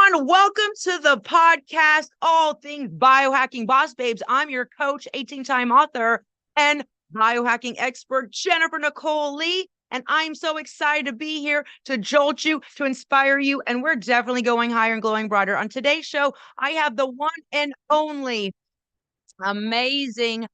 everyone. Welcome to the podcast, All Things Biohacking Boss Babes. I'm your coach, 18-time author, and biohacking expert, Jennifer Nicole Lee. And I'm so excited to be here to jolt you, to inspire you. And we're definitely going higher and glowing brighter. On today's show, I have the one and only amazing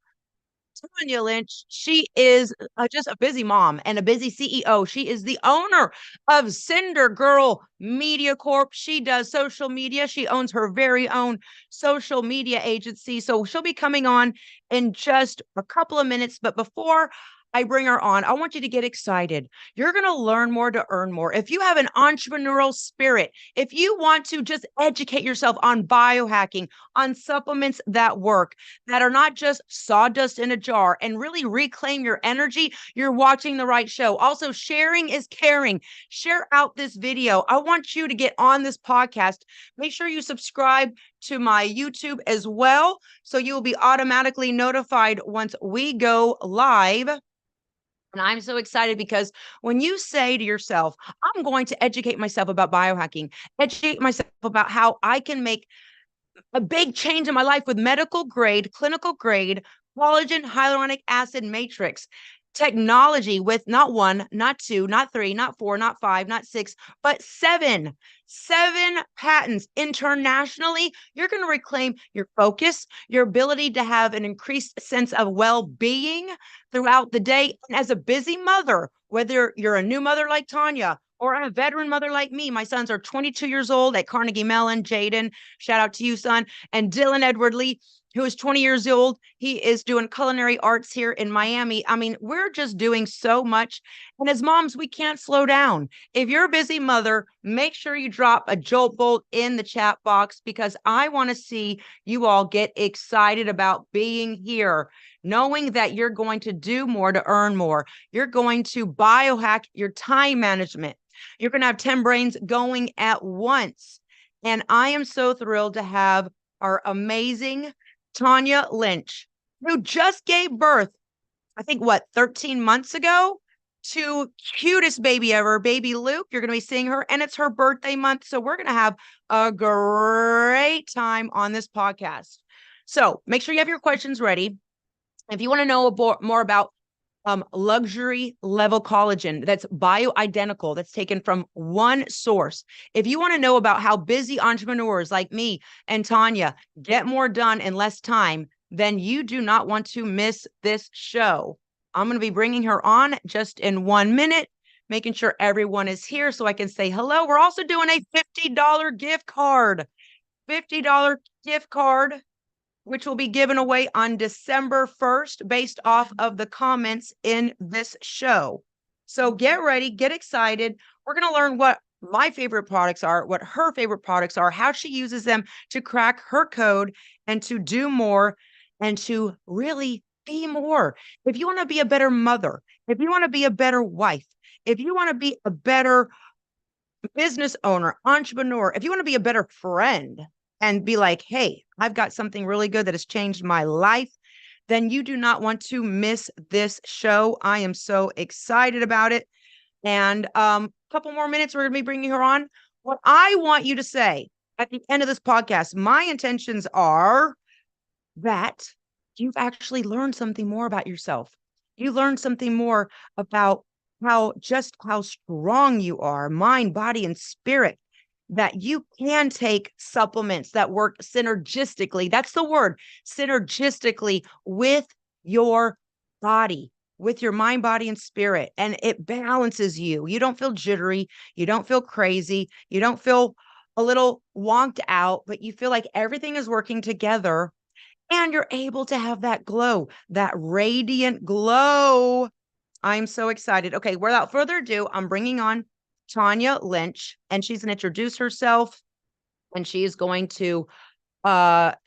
Tania Lynch. She is just a busy mom and a busy CEO. She is the owner of Cinder Girl Media Corp. She does social media. She owns her very own social media agency. So she'll be coming on in just a couple of minutes. But before I bring her on, I want you to get excited. You're going to learn more to earn more. If you have an entrepreneurial spirit, if you want to just educate yourself on biohacking, on supplements that work, that are not just sawdust in a jar, and really reclaim your energy, you're watching the right show. Also, sharing is caring. Share out this video. I want you to get on this podcast. Make sure you subscribe to my YouTube as well, so you will be automatically notified once we go live. And I'm so excited because when you say to yourself, I'm going to educate myself about biohacking, educate myself about how I can make a big change in my life with medical grade, clinical grade, collagen hyaluronic acid matrix technology with not one, not two, not three, not four, not five, not six, but seven patents internationally. You're going to reclaim your focus, your ability to have an increased sense of well-being throughout the day. And as a busy mother, whether you're a new mother like Tania or a veteran mother like me, my sons are 22 years old at Carnegie Mellon. Jaden, shout out to you, son. And Dylan Edward Lee, who is 20 years old. He is doing culinary arts here in Miami. I mean, we're just doing so much. And as moms, we can't slow down. If you're a busy mother, make sure you drop a jolt bolt in the chat box, because I want to see you all get excited about being here, knowing that you're going to do more to earn more. You're going to biohack your time management. You're going to have 10 brains going at once. And I am so thrilled to have our amazing Tania Lynch, who just gave birth, I think, 13 months ago, to cutest baby ever, baby Luke. You're going to be seeing her, and it's her birthday month. So we're going to have a great time on this podcast. So make sure you have your questions ready. If you want to know more about luxury level collagen that's bioidentical, that's taken from one source. If you want to know about how busy entrepreneurs like me and Tania get more done in less time, then you do not want to miss this show. I'm going to be bringing her on just in 1 minute, making sure everyone is here so I can say hello. We're also doing a $50 gift card, $50 gift card, which will be given away on December 1st based off of the comments in this show. So get ready, get excited. We're going to learn what my favorite products are, what her favorite products are, how she uses them to crack her code and to do more and to really be more. If you want to be a better mother, if you want to be a better wife, if you want to be a better business owner, entrepreneur, if you want to be a better friend, and be like, hey, I've got something really good that has changed my life, then you do not want to miss this show. I am so excited about it. And a couple more minutes, we're going to be bringing her on. What I want you to say at the end of this podcast, my intentions are that you've actually learned something more about yourself. You learned something more about how strong you are, mind, body, and spirit, that you can take supplements that work synergistically. That's the word, synergistically, with your body, with your mind, body, and spirit. And it balances you. You don't feel jittery. You don't feel crazy. You don't feel a little wonked out, but you feel like everything is working together, and you're able to have that glow, that radiant glow. I'm so excited. Okay, without further ado, I'm bringing on Tania Lynch, and she's going to introduce herself, and she is going to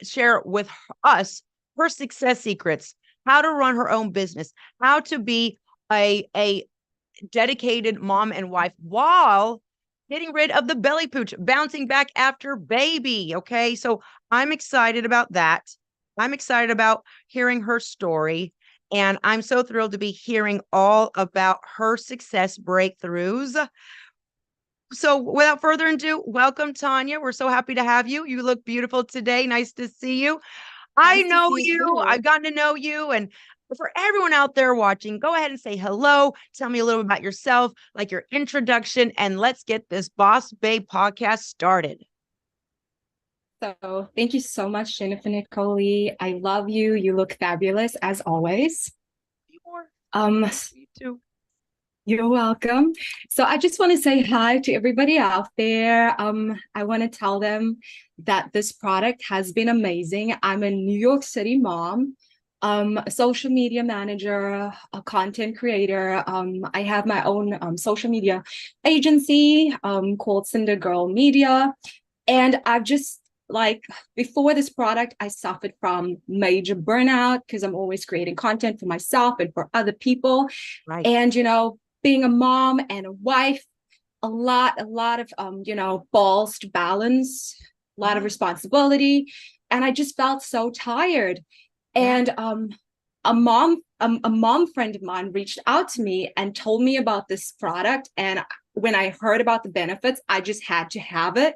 share with us her success secrets, how to run her own business, how to be a dedicated mom and wife while getting rid of the belly pooch, bouncing back after baby. Okay, so I'm excited about that. I'm excited about hearing her story. And I'm so thrilled to be hearing all about her success breakthroughs. So without further ado, welcome, Tanya. We're so happy to have you. You look beautiful today. Nice to see you. I Nice to know see you you. too. I've gotten to know you. And for everyone out there watching, go ahead and say hello. Tell me a little bit about yourself, like your introduction, and let's get this Boss Babe podcast started. So thank you so much, Jennifer Nicole. I love you. You look fabulous as always. You are. Um, You too. you're welcome. So I just want to say hi to everybody out there. I want to tell them that this product has been amazing. I'm a New York City mom, a social media manager, a content creator. I have my own social media agency called Cinder Girl Media. And I've just like before this product, I suffered from major burnout because I'm always creating content for myself and for other people. Right. And, being a mom and a wife, a lot of, balls to balance, a lot of Yeah. responsibility. And I just felt so tired. Yeah. And a mom friend of mine reached out to me and told me about this product. And when I heard about the benefits, I just had to have it.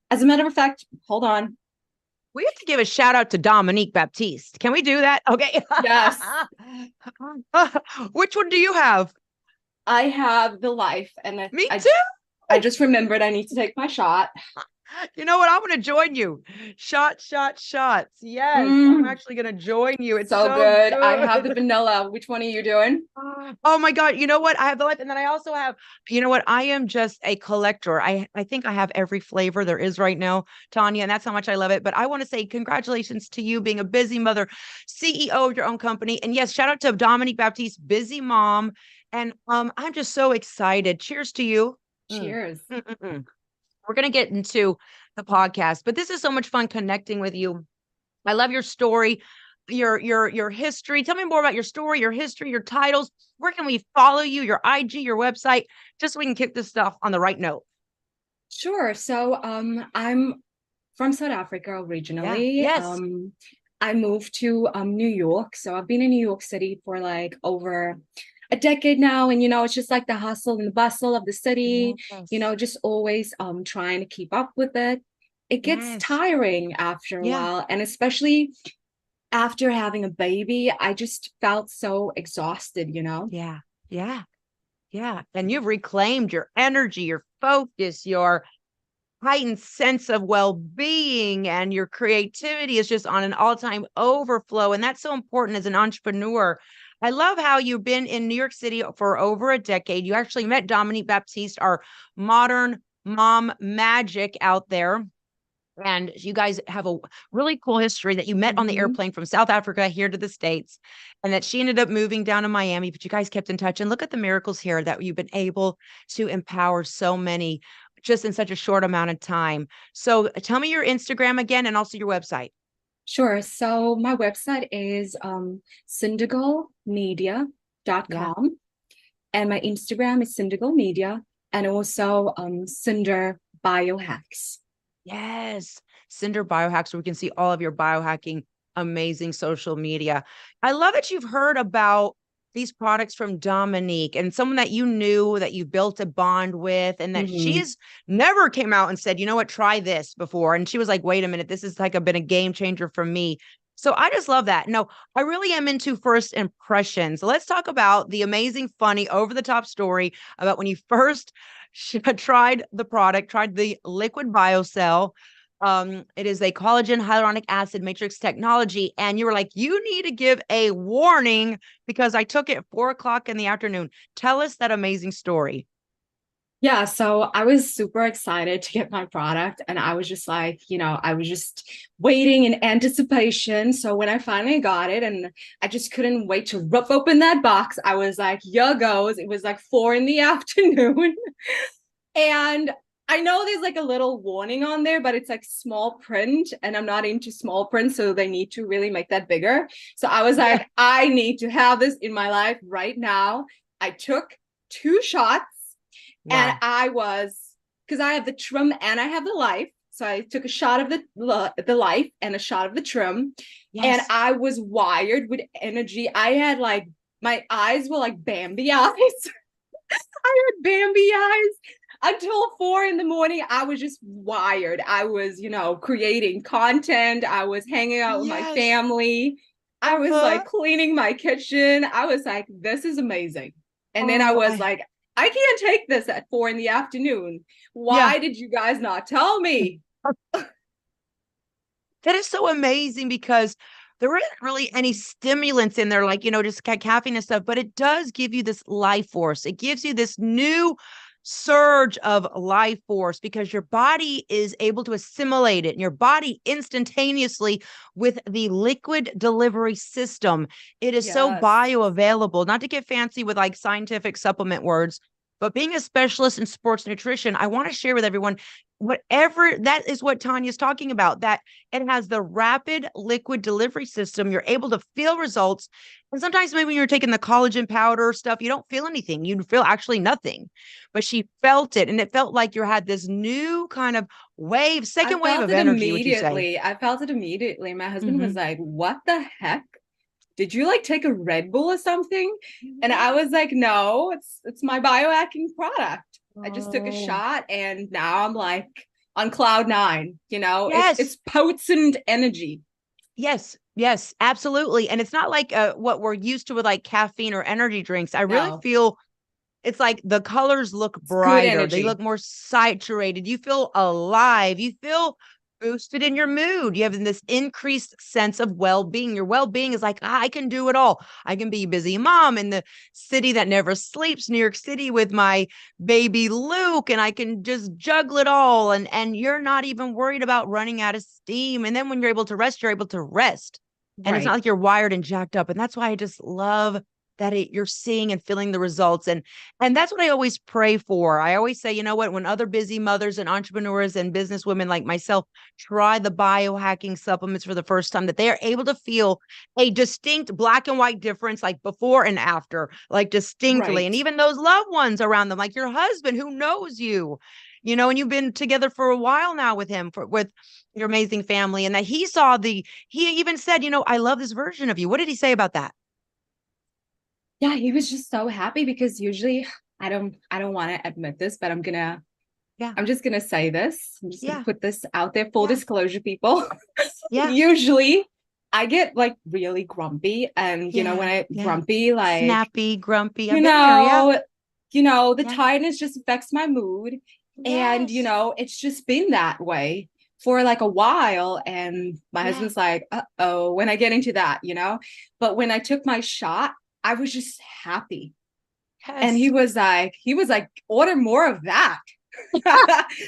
As a matter of fact, hold on. We have to give a shout out to Dominique Baptiste. Can we do that? Okay. Yes, Which one do you have? I have the life, and Me I, I too. just remembered I need to take my shot. You know what? I'm going to join you. Shots. Yes, I'm Mm, actually going to join you. It's so so good. I have the good. vanilla. Which one are you doing? Oh my God. You know what? I have the life. And then I also have, you know what? I am just a collector. I think I have every flavor there is right now, Tanya, and that's how much I love it. But I want to say congratulations to you being a busy mother, CEO of your own company. And yes, shout out to Dominique Baptiste, busy mom. And I'm just so excited. Cheers to you. Mm. Cheers. Mm-mm-mm. We're going to get into the podcast, but this is so much fun connecting with you. I love your story, your history. Tell me more about your story, your history, your titles. Where can we follow you? Your IG, your website, just so we can kick this stuff on the right note. Sure. So, I'm from South Africa Yeah. originally. Yes. I moved to New York. So I've been in New York City for like over a decade now. And it's just like the hustle and the bustle of the city, Yes. just always trying to keep up with it. It gets Yes. tiring after a Yeah. while. And especially after having a baby, I just felt so exhausted. Yeah. Yeah. Yeah. And you've reclaimed your energy, your focus, your heightened sense of well-being, and your creativity is just on an all-time overflow, and that's so important as an entrepreneur. I love how you've been in New York City for over a decade. You actually met Dominique Baptiste, our modern mom magic out there, and you guys have a really cool history that you met on the Mm-hmm. airplane from South Africa here to the States, and that she ended up moving down to Miami, but you guys kept in touch. And look at the miracles here that you've been able to empower so many just in such a short amount of time. So tell me your Instagram again and also your website. Sure. So my website is Yeah. syndigalmedia.com, and my Instagram is syndigalmedia, and also Cinder Biohacks. Yes. Cinder Biohacks, where we can see all of your biohacking, amazing social media. I love that you've heard about these products from Dominique and someone that you knew that you built a bond with, and that Mm-hmm. she's never came out and said, you know what, try this before. And she was like, wait a minute, this is like been a game changer for me. So I just love that. No, I really am into first impressions. Let's talk about the amazing, funny, over the top story about when you first tried the product, tried the liquid biocell. It is a collagen hyaluronic acid matrix technology. And you were like, you need to give a warning because I took it at 4 o'clock in the afternoon. Tell us that amazing story. Yeah, so I was super excited to get my product, and I was just like, I was just waiting in anticipation. So when I finally got it, and I just couldn't wait to rip open that box, I was like, here goes. It was like 4 in the afternoon. And I know there's like a little warning on there, but it's like small print, and I'm not into small print, so they need to really make that bigger. So I was Yeah. like, I need to have this in my life right now. I took 2 shots, and Wow. I was, because I have the trim and I have the life. So I took a shot of the life and a shot of the trim, and Yes. I was wired with energy. I had my eyes were like Bambi eyes. I had Bambi eyes. until 4 in the morning, I was just wired. I was, creating content. I was hanging out with my Yes. family. I was Uh-huh. like cleaning my kitchen. I was like, this is amazing. And then I Oh, was like, I can't take this at 4 in the afternoon. yeah. Why did you guys not tell me? That is so amazing because there isn't really any stimulants in there, like, just caffeine and stuff, but it does give you this life force. It gives you this new surge of life force because your body is able to assimilate it and your body instantaneously with the liquid delivery system. It is so Yes. bioavailable, not to get fancy with like scientific supplement words, but being a specialist in sports nutrition, I want to share with everyone whatever that is what Tanya's talking about, that it has the rapid liquid delivery system. You're able to feel results. And sometimes maybe when you're taking the collagen powder stuff, you don't feel anything. You feel actually nothing. But she felt it. And it felt like you had this new kind of wave, I second wave felt of it energy, would you say? immediately. I felt it immediately. My husband was Mm-hmm. like, what the heck? Did you like take a Red Bull or something? And I Yeah. was like, no, it's my biohacking product. I just took a Oh, shot and now I'm like on cloud nine, it's yes. potent energy. Yes, yes, absolutely. And it's not like what we're used to with like caffeine or energy drinks. I really No, feel it's like the colors look it's good brighter. They energy. look more saturated. You feel alive. You feel boosted in your mood. You have this increased sense of well-being. Your well-being is like, I can do it all. I can be a busy mom in the city that never sleeps, New York City, with my baby Luke, and I can just juggle it all. And you're not even worried about running out of steam. And then when you're able to rest, you're able to rest. And it's not Right. like you're wired and jacked up. And that's why I just love that you're seeing and feeling the results. And that's what I always pray for. I always say, you know what, when other busy mothers and entrepreneurs and business women like myself try the biohacking supplements for the first time, that they are able to feel a distinct black and white difference, like before and after, like distinctly. Right. And even those loved ones around them, like your husband who knows you, and you've been together for a while now with him, with your amazing family. And that he even said, I love this version of you. What did he say about that? Yeah, he was just so happy because usually I don't want to admit this, but Yeah. I'm just gonna say this. I'm just gonna Yeah. put this out there. Full Yeah. disclosure, people. Yeah. Usually I get like really grumpy. And when Yeah, I yeah. grumpy, like, Snappy, grumpy. I've you been there. Yeah, know, the yeah, tiredness just affects my mood. And yes, it's just been that way for like a while. And my yeah, husband's like, uh-oh, when I get into that. But when I took my shot, I was just happy. And he yes. was like, order more of that.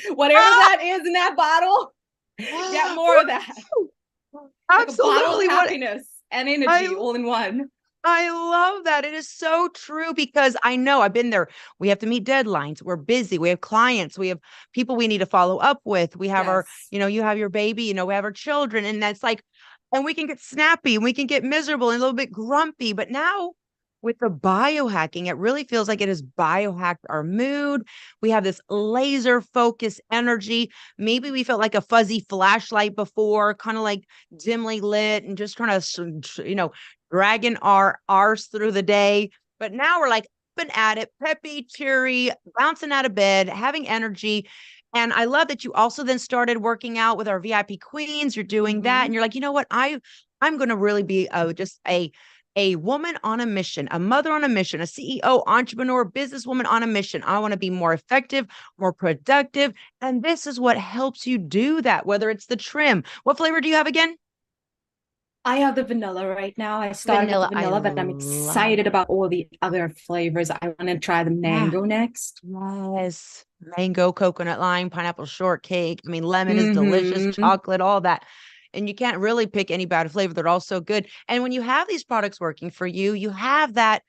Whatever Ah, that is in that bottle, get more of that. woo! Like a bottle of Absolutely. happiness and energy I all in one. I love that. It is so true because I know I've been there. We have to meet deadlines. We're busy. We have clients. We have people we need to follow up with. We have our, Yes. you have your baby, we have our children. And that's like, and we can get snappy and we can get miserable and a little bit grumpy. But now with the biohacking, it really feels like it has biohacked our mood. We have this laser focused energy. Maybe we felt like a fuzzy flashlight before, kind of like dimly lit and just trying to, dragging our arse through the day. But now we're like up and at it, peppy, cheery, bouncing out of bed, having energy. And I love that you also then started working out with our VIP queens. You're doing that, and Mm-hmm. you're like, you know what? I'm going to really be just a woman on a mission, a mother on a mission, a CEO, entrepreneur, businesswoman on a mission. I want to be more effective, more productive. And this is what helps you do that, whether it's the trim. What flavor do you have again? I have the vanilla right now. I started with the Vanilla. I vanilla, but I'm love excited it. about all the other flavors. I want to try the Yeah. mango next. Yes. Mango, coconut, lime, pineapple shortcake. I mean, lemon is delicious, Mm-hmm. chocolate, all that. And you can't really pick any bad flavor. They're all so good. And when you have these products working for you, you have that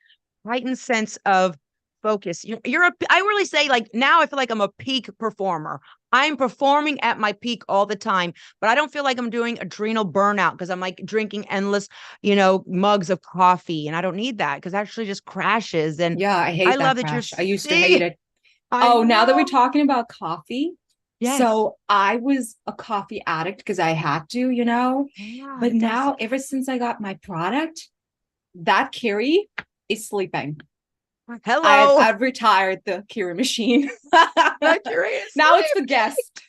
heightened sense of focus. I really say, like, now I feel like I'm a peak performer. I'm performing at my peak all the time, but I don't feel like I'm doing adrenal burnout because I'm like drinking endless, mugs of coffee. And I don't need that because actually just crashes. And Yeah, I I hate love that that you're crash. I used to hate seeing. it. I Oh, now that we're know. talking about coffee, Yes. so I was a coffee addict because I had to. Yeah, But it does. now, ever since I got my product, that Carrie is sleeping. Hello. I've retired the Keurig machine. Curious. Now it's the guest.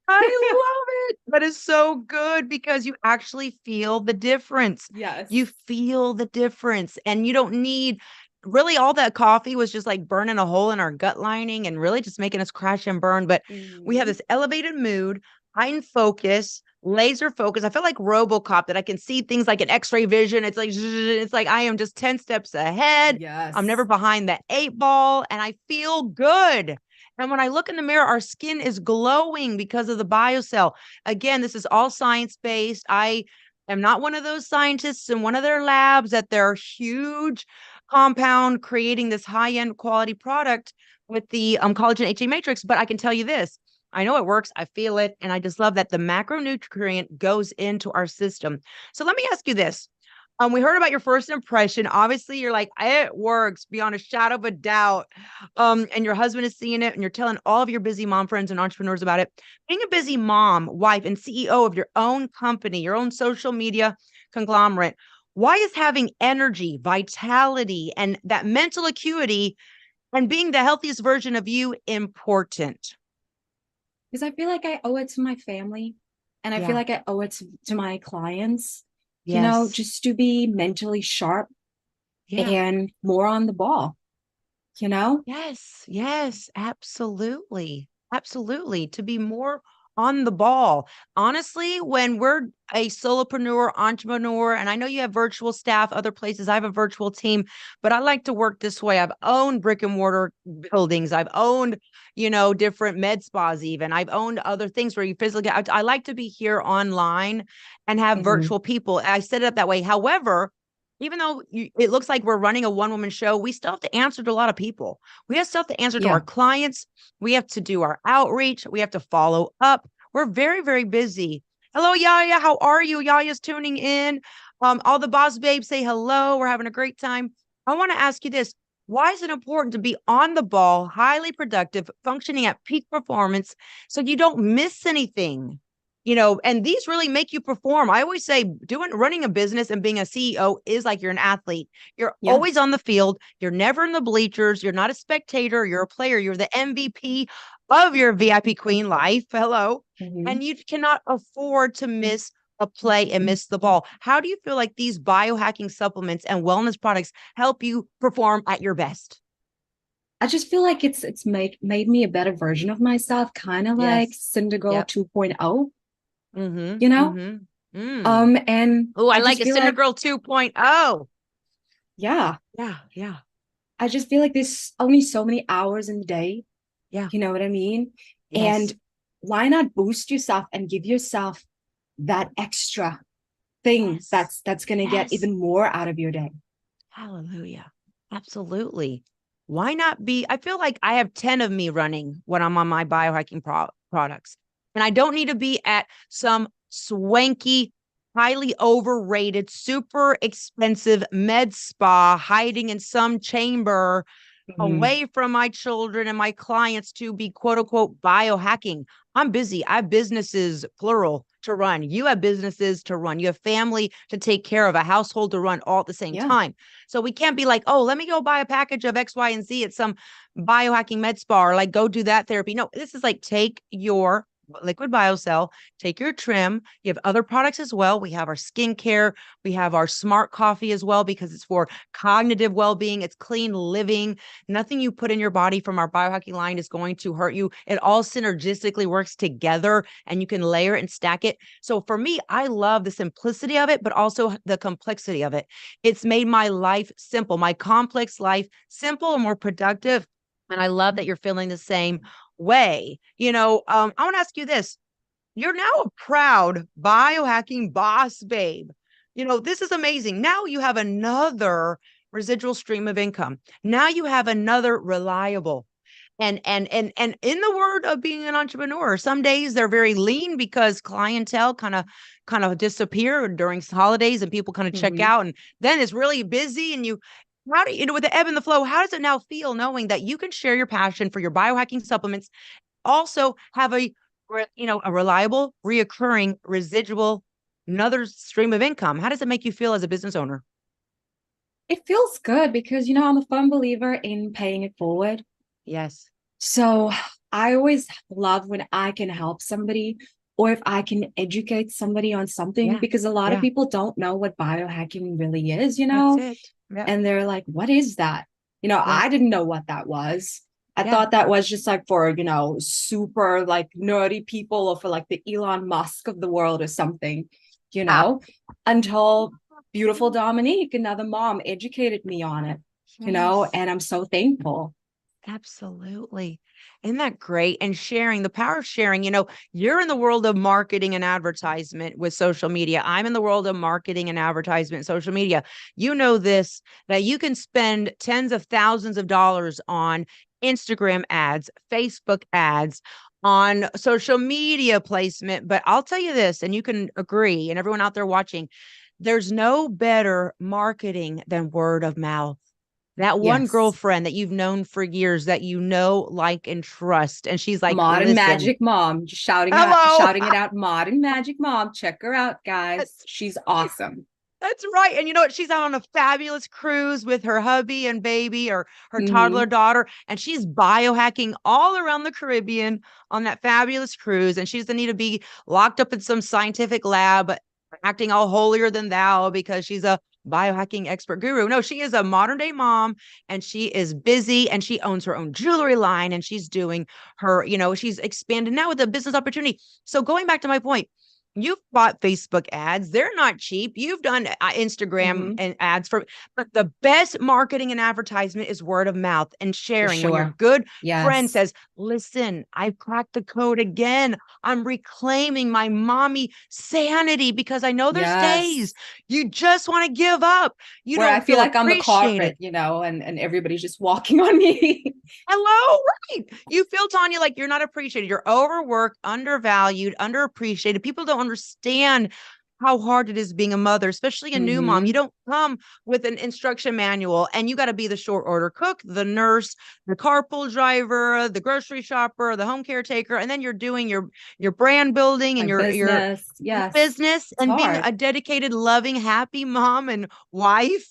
I love it. That is so good because you actually feel the difference. Yes. You feel the difference, and you don't need really all that coffee was just like burning a hole in our gut lining and really just making us crash and burn. But we have Mhm. this elevated mood, heightened focus, laser focus. I feel like RoboCop that I can see things like an X-ray vision. It's like I am just 10 steps ahead. I'm never Yes. behind the 8 ball, and I feel good. And when I look in the mirror, our skin is glowing because of the biocell. Again, this is all science based. I am not one of those scientists in one of their labs at their huge compound creating this high end quality product with the collagen HA matrix. But I can tell you this, I know it works. I feel it. And I just love that the macronutrient goes into our system. So let me ask you this. We heard about your first impression. Obviously, you're like, it works beyond a shadow of a doubt. And your husband is seeing it, and you're telling all of your busy mom friends and entrepreneurs about it. Being a busy mom, wife, and CEO of your own company, your own social media conglomerate, why is having energy, vitality, and that mental acuity and being the healthiest version of you important? Because I feel like I owe it to my family, and I feel Yeah. like I owe it to my clients, Yes. just to be mentally sharp Yeah. and more on the ball, you know? Yes, yes, absolutely. Absolutely. To be more on the ball. Honestly, when we're a solopreneur, entrepreneur, and I know you have virtual staff, other places, I have a virtual team, but I like to work this way. I've owned brick and mortar buildings. I've owned, different med spas, even. I've owned other things where you physically, I like to be here online and have Mhm. virtual people. I set it up that way. However, even though it looks like we're running a one-woman show, we still have to answer to a lot of people. We have stuff to answer to Yeah. our clients. We have to do our outreach. We have to follow up. We're very, very busy. Hello, Yaya. How are you? Yaya's tuning in. All the boss babes say hello. We're having a great time. I want to ask you this. Why is it important to be on the ball, highly productive, functioning at peak performance so you don't miss anything? And these really make you perform. I always say running a business and being a CEO is like you're an athlete. You're Yeah. always on the field. You're never in the bleachers. You're not a spectator. You're a player. You're the MVP of your VIP queen life. Hello. Mhm. And you cannot afford to miss a play and miss the ball. How do you feel like these biohacking supplements and wellness products help you perform at your best? I just feel like it's made me a better version of myself, kind of like Yes. Cinder Girl Yep. 2.0, Mm-hmm. you know? Mm-hmm. Mm. And Oh, I I like just a feel Cinder like, Girl 2.0. yeah, Yeah, yeah, I just feel like there's only so many hours in the day, yeah. you know what I mean? Yes, And why not boost yourself and give yourself that extra thing yes, that's going to get yes. even more out of your day? Hallelujah. Absolutely. Why not be? I feel like I have 10 of me running when I'm on my biohacking products. And I don't need to be at some swanky, highly overrated, super expensive med spa hiding in some chamber Mhm. away from my children and my clients to be quote unquote biohacking. I'm busy. I have businesses, plural, to run. You have businesses to run. You have family to take care of, a household to run all at the same Yeah. time. So we can't be like, oh, let me go buy a package of X, Y, and Z at some biohacking med spa or like go do that therapy. No, this is like take your liquid biocell, take your trim. You have other products as well. We have our skincare. We have our smart coffee as well because it's for cognitive well-being. It's clean living. Nothing you put in your body from our biohacking line is going to hurt you. It all synergistically works together and you can layer and stack it. So for me, I love the simplicity of it, but also the complexity of it. It's made my life simple, my complex life simple and more productive. And I love that you're feeling the same way. I want to ask you this. You're now a proud biohacking boss, babe. This is amazing. Now you have another residual stream of income. Now you have another reliable. And in the word of being an entrepreneur, some days they're very lean because clientele kind of disappear during holidays and people kind of check Mhm. out. And then it's really busy and how do with the ebb and the flow, how does it now feel knowing that you can share your passion for your biohacking supplements, also have a reliable, reoccurring, residual, another stream of income? How does it make you feel as a business owner? It feels good because, I'm a firm believer in paying it forward. Yes. So I always love when I can help somebody or if I can educate somebody on something Yeah. because a lot of Yeah. people don't know what biohacking really is, That's it. Yeah. and they're like, what is that? Yeah. I didn't know what that was. I Yeah. thought that was just like for, super like nerdy people or for like the Elon Musk of the world or something, you Ah. know, until beautiful Dominique, another mom, educated me on it, Yes. and I'm so thankful. Absolutely. Isn't that great? And sharing, the power of sharing, you're in the world of marketing and advertisement with social media. I'm in the world of marketing and advertisement and social media. You know this, that you can spend tens of thousands of dollars on Instagram ads, Facebook ads, on social media placement. But I'll tell you this, and you can agree, and everyone out there watching, there's no better marketing than word of mouth. That one Yes. girlfriend that you've known for years that like, and trust. And she's like, Modern listen, Magic Mom, just hello. shouting it out. Modern Magic Mom, check her out, guys. That's She's awesome. that's right. And you know what? She's out on a fabulous cruise with her hubby and baby or her toddler Hmm. daughter. And she's biohacking all around the Caribbean on that fabulous cruise. And she doesn't need to be locked up in some scientific lab, acting all holier than thou because she's a biohacking expert guru. No, she is a modern day mom and she is busy and she owns her own jewelry line and she's doing she's expanded now with a business opportunity. So going back to my point, you've bought Facebook ads. They're not cheap. You've done Instagram Hmm. and ads but the best marketing and advertisement is word of mouth and For sharing. When your sure. good friend Yes. says, listen, I've cracked the code again. I'm reclaiming my mommy sanity because I know there's days Yes. you just want to give up. You Where I don't feel feel like I'm the appreciated. carpet, and everybody's just walking on me. Hello, right. You feel, Tanya, like you're not appreciated. You're overworked, undervalued, underappreciated. People don't understand how hard it is being a mother, especially a new mom. You Hmm. don't come with an instruction manual and you got to be the short order cook, the nurse, the carpool driver, the grocery shopper, the home caretaker, and then you're doing your brand building My and your business. Yes. business It's and being hard. a dedicated, loving, happy mom and wife.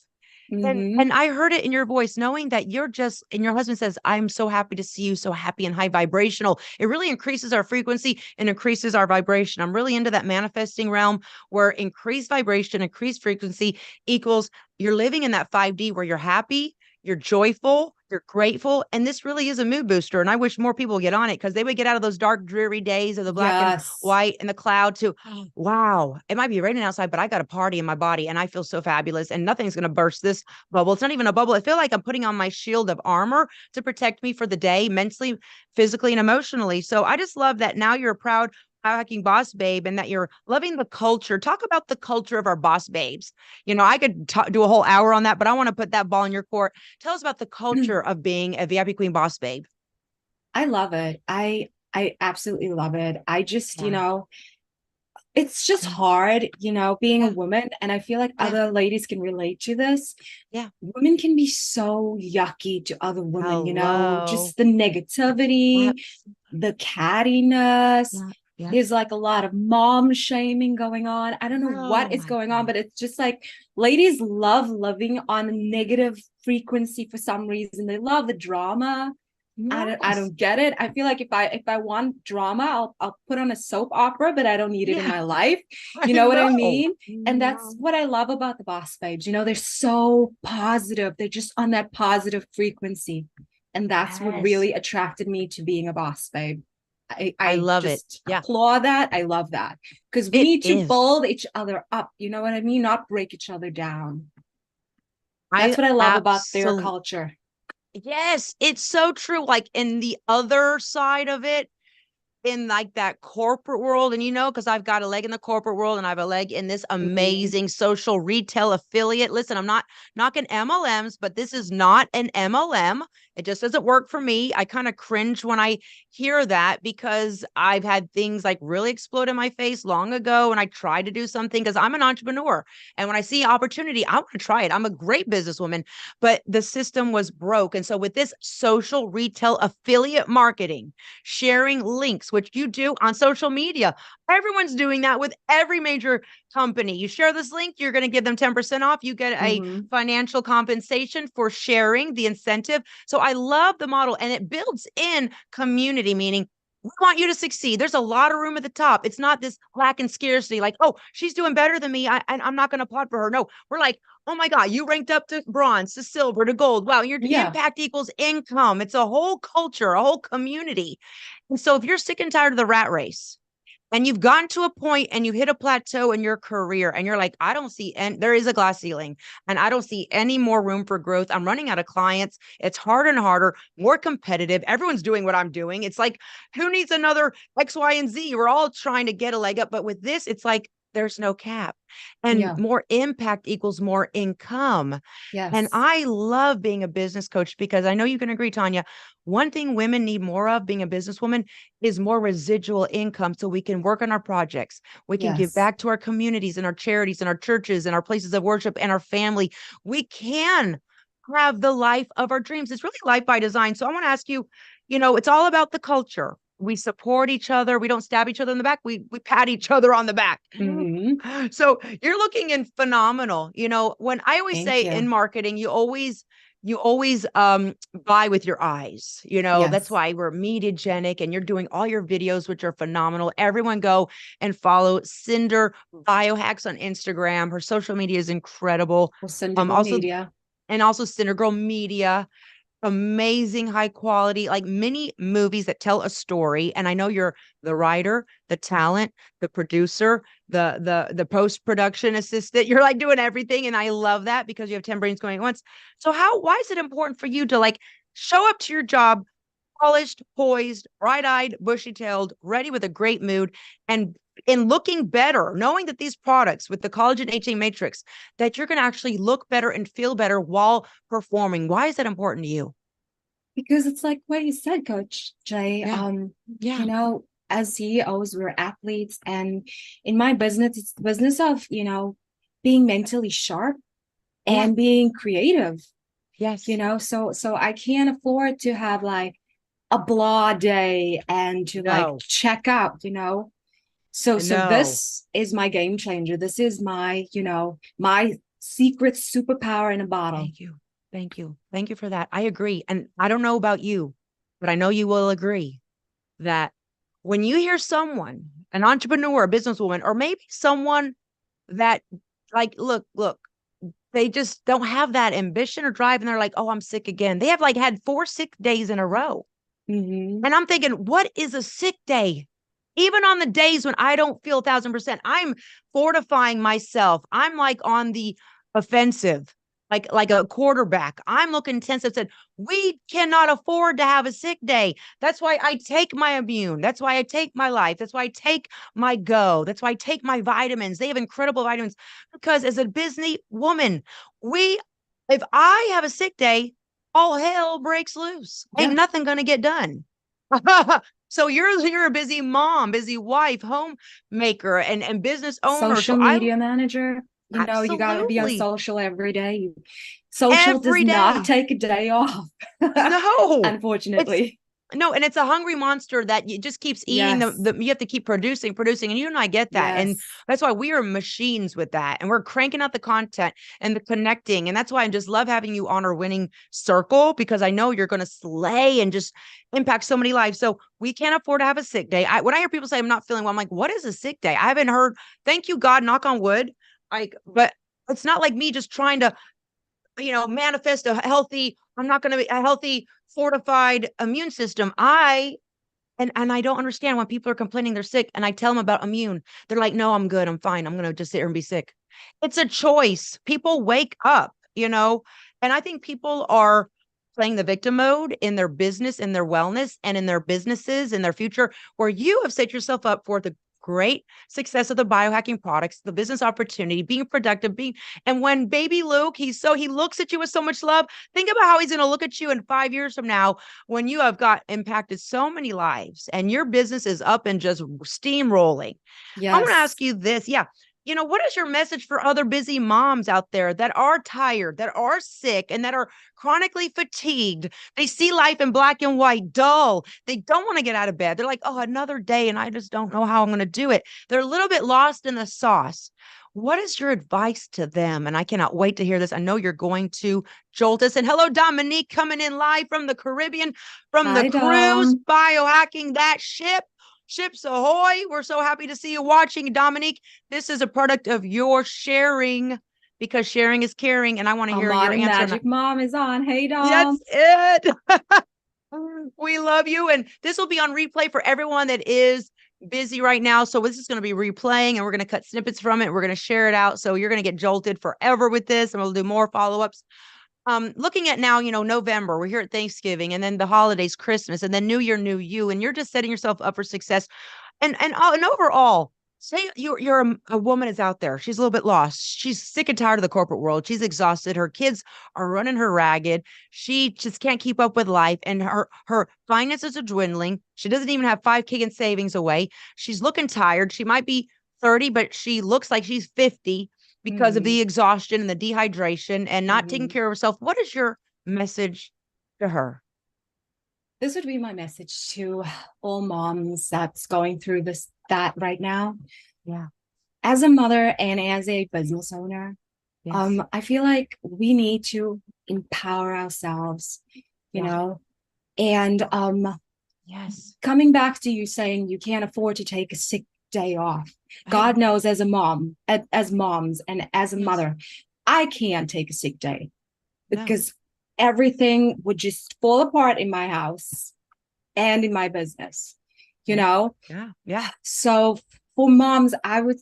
And Hmm. I heard it in your voice, knowing that you're just, and your husband says, I'm so happy to see you so happy and high vibrational. It really increases our frequency and increases our vibration. I'm really into that manifesting realm where increased vibration, increased frequency equals you're living in that 5D where you're happy, you're joyful, you're grateful. And this really is a mood booster. And I wish more people would get on it because they would get out of those dark, dreary days of the black and Yes. white and the cloud to, wow, it might be raining outside, but I got a party in my body and I feel so fabulous and nothing's going to burst this bubble. It's not even a bubble. I feel like I'm putting on my shield of armor to protect me for the day, mentally, physically, and emotionally. So I just love that now you're a proud biohacking boss babe and that you're loving the culture. Talk about the culture of our boss babes. I could do a whole hour on that, but I want to put that ball in your court. Tell us about the culture of being a VIP Queen boss babe. I love it. I absolutely love it. I just, Yeah. it's just Yeah. hard, being a Yeah. woman. And I feel like Yeah. other ladies can relate to this. Yeah. Women can be so yucky to other women, Hello. just the negativity, Absolutely. the cattiness. Yeah. Yeah. There's like a lot of mom shaming going on. I don't know Oh what is my going on, God. but it's just like ladies love living on a negative frequency for some reason. They love the drama. I Yes. don't get it. I feel like if I want drama, I'll put on a soap opera, but I don't need it in Yeah. my life. I You know what I know. mean? And that's what I love about the boss babes. They're so positive. They're just on that positive frequency. And that's what Yes. really attracted me to being a boss babe. I, I I love it. just Yeah, applaud that. I love that. Because we it need to is. build each other up. You know what I mean? Not break each other down. That's I what I love about their absolutely, culture. yes, it's so true. Like in the other side of it, in like that corporate world, and because I've got a leg in the corporate world and I have a leg in this Mhm. amazing social retail affiliate. Listen, I'm not knocking MLMs, but this is not an MLM. It just doesn't work for me. I kind of cringe when I hear that because I've had things like really explode in my face long ago and I tried to do something because I'm an entrepreneur. And when I see opportunity, I want to try it. I'm a great businesswoman, but the system was broke. And so with this social retail affiliate marketing, sharing links which you do on social media. Everyone's doing that with every major company. You share this link, you're going to give them 10% off. You get a financial compensation for sharing the incentive. So I love the model, and it builds in community, meaning we want you to succeed. There's a lot of room at the top. It's not this lack and scarcity, like, oh, she's doing better than me, I'm not going to applaud for her. No, we're like, oh my God, you ranked up to bronze, to silver, to gold. Wow, your impact equals income. It's a whole culture, a whole community. And so if you're sick and tired of the rat race, and you've gotten to a point and you hit a plateau in your career and you're like, I don't see, and there is a glass ceiling and I don't see any more room for growth. I'm running out of clients. It's harder and harder, more competitive. Everyone's doing what I'm doing. It's like, who needs another X, Y, and Z? We're all trying to get a leg up. But with this, it's like, there's no cap, and more impact equals more income. Yes. And I love being a business coach because I know you can agree, Tanya, one thing women need more of being a businesswoman is more residual income so we can work on our projects. We can give back to our communities and our charities and our churches and our places of worship and our family. We can have the life of our dreams. It's really life by design. So I want to ask you, it's all about the culture. We support each other. We don't stab each other in the back. We pat each other on the back. So you're looking in phenomenal. When I always say in marketing, you always buy with your eyes. That's why we're mediagenic, and you're doing all your videos, which are phenomenal. Everyone go and follow Cinder Biohacks on Instagram. Her social media is incredible. Media. And also Cinder Girl Media. Amazing, high quality, like mini movies that tell a story. And I know you're the writer, the talent, the producer, the post-production assistant. You're like doing everything. And I love that because you have 10 brains going at once. So why is it important for you to like show up to your job polished, poised, bright-eyed, bushy-tailed, ready with a great mood, and looking better, knowing that these products with the collagen HA matrix, that you're going to actually look better and feel better while performing? Why is that important to you? Because it's like what you said, Coach Jay. As CEOs, we're athletes, and in my business, it's the business of being mentally sharp and being creative. Yes. So I can't afford to have like a blah day and to like check out. So this is my game changer. This is my my secret superpower in a bottle. Thank you for that. I agree. And I don't know about you, but I know you will agree that when you hear someone, an entrepreneur, a businesswoman, or maybe someone that like, look, they just don't have that ambition or drive, and they're like, oh, I'm sick again. They have like had 4 sick days in a row. And I'm thinking, what is a sick day? Even on the days when I don't feel 1,000%, I'm fortifying myself. I'm like on the offensive, like a quarterback. I'm looking intensive. Said, we cannot afford to have a sick day. That's why I take my immune. That's why I take my life. That's why I take my go. That's why I take my vitamins. They have incredible vitamins because as a business woman, if I have a sick day, all hell breaks loose. Ain't nothing going to get done. So you're a busy mom, busy wife, homemaker, and business owner. Social media manager. You got to be on social every day. Social does not take a day off. No, unfortunately. No, and it's a hungry monster that you just keeps eating you have to keep producing. And you and I get that. And that's why we are machines with that. And we're cranking out the content and the connecting. And that's why I just love having you on our winning circle, because I know you're going to slay and just impact so many lives. So we can't afford to have a sick day. When I hear people say I'm not feeling well, I'm like, what is a sick day? I haven't heard, thank you, God, knock on wood. But it's not like me just trying to, manifest I'm not going to be a healthy, fortified immune system. And I don't understand when people are complaining they're sick and I tell them about immune. They're like, no, I'm good. I'm fine. I'm going to just sit here and be sick. It's a choice. People wake up, and I think people are playing the victim mode in their business, in their wellness, and in their businesses, in their future, where you have set yourself up for the great success of the biohacking products, the business opportunity, being productive, and when baby Luke, he looks at you with so much love. Think about how he's going to look at you in 5 years from now when you have got impacted so many lives and your business is up and just steamrolling. I want to ask you this. what is your message for other busy moms out there that are tired, that are sick, and that are chronically fatigued? They see life in black and white, dull. They don't want to get out of bed. They're like, oh, another day, and I just don't know how I'm going to do it. They're a little bit lost in the sauce. What is your advice to them? And I cannot wait to hear this. I know you're going to jolt us. And hello, Dominique, coming in live from the Caribbean, from the Hi, cruise, Dom. biohacking that ship. Ships ahoy. We're so happy to see you watching. Dominique, this is a product of your sharing, because sharing is caring. And I want to hear your Modern answer. Magic Mom is on. Hey, That's Dom. it. We love you. And this will be on replay for everyone that is busy right now. So this is going to be replaying, and we're going to cut snippets from it. We're going to share it out. So you're going to get jolted forever with this, and we'll do more follow-ups. Looking at now, November, we're here at Thanksgiving, and then the holidays, Christmas, and then New Year, new you, and you're just setting yourself up for success. And overall, say you're a woman is out there. She's a little bit lost. She's sick and tired of the corporate world. She's exhausted. Her kids are running her ragged. She just can't keep up with life, and her finances are dwindling. She doesn't even have 5K in savings away. She's looking tired. She might be 30, but she looks like she's 50 because of Mhm, the exhaustion and the dehydration and not taking mhm. care of herself. What is your message to her? This would be my message to all moms that's going through that right now. Yeah. As a mother and as a business owner, Yes. I feel like we need to empower ourselves, you Yeah. know, and Yes. coming back to you saying you can't afford to take a sick day off. God knows, as a mom, as moms, and as a Yes. mother, I can't take a sick day No. because everything would just fall apart in my house and in my business, you Yeah. know? Yeah. Yeah. So for moms, I would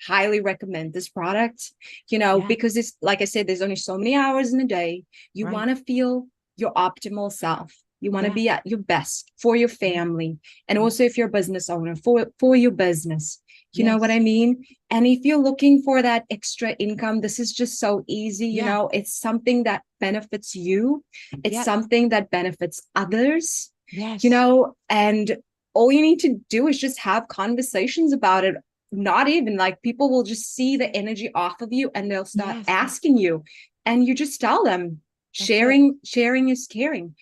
highly recommend this product, Yeah. because it's like I said, there's only so many hours in a day. You Right. want to feel your optimal self. You want to Yeah. be at your best for your family. And also, if you're a business owner, for your business. You know what Yes. I mean? And if you're looking for that extra income, this is just so easy. Yeah. It's something that benefits you. It's Yep. something that benefits others, Yes. and all you need to do is just have conversations about it. Not even like, people will just see the energy off of you and they'll start Yes. asking you, and you just tell them, That's it. sharing is caring.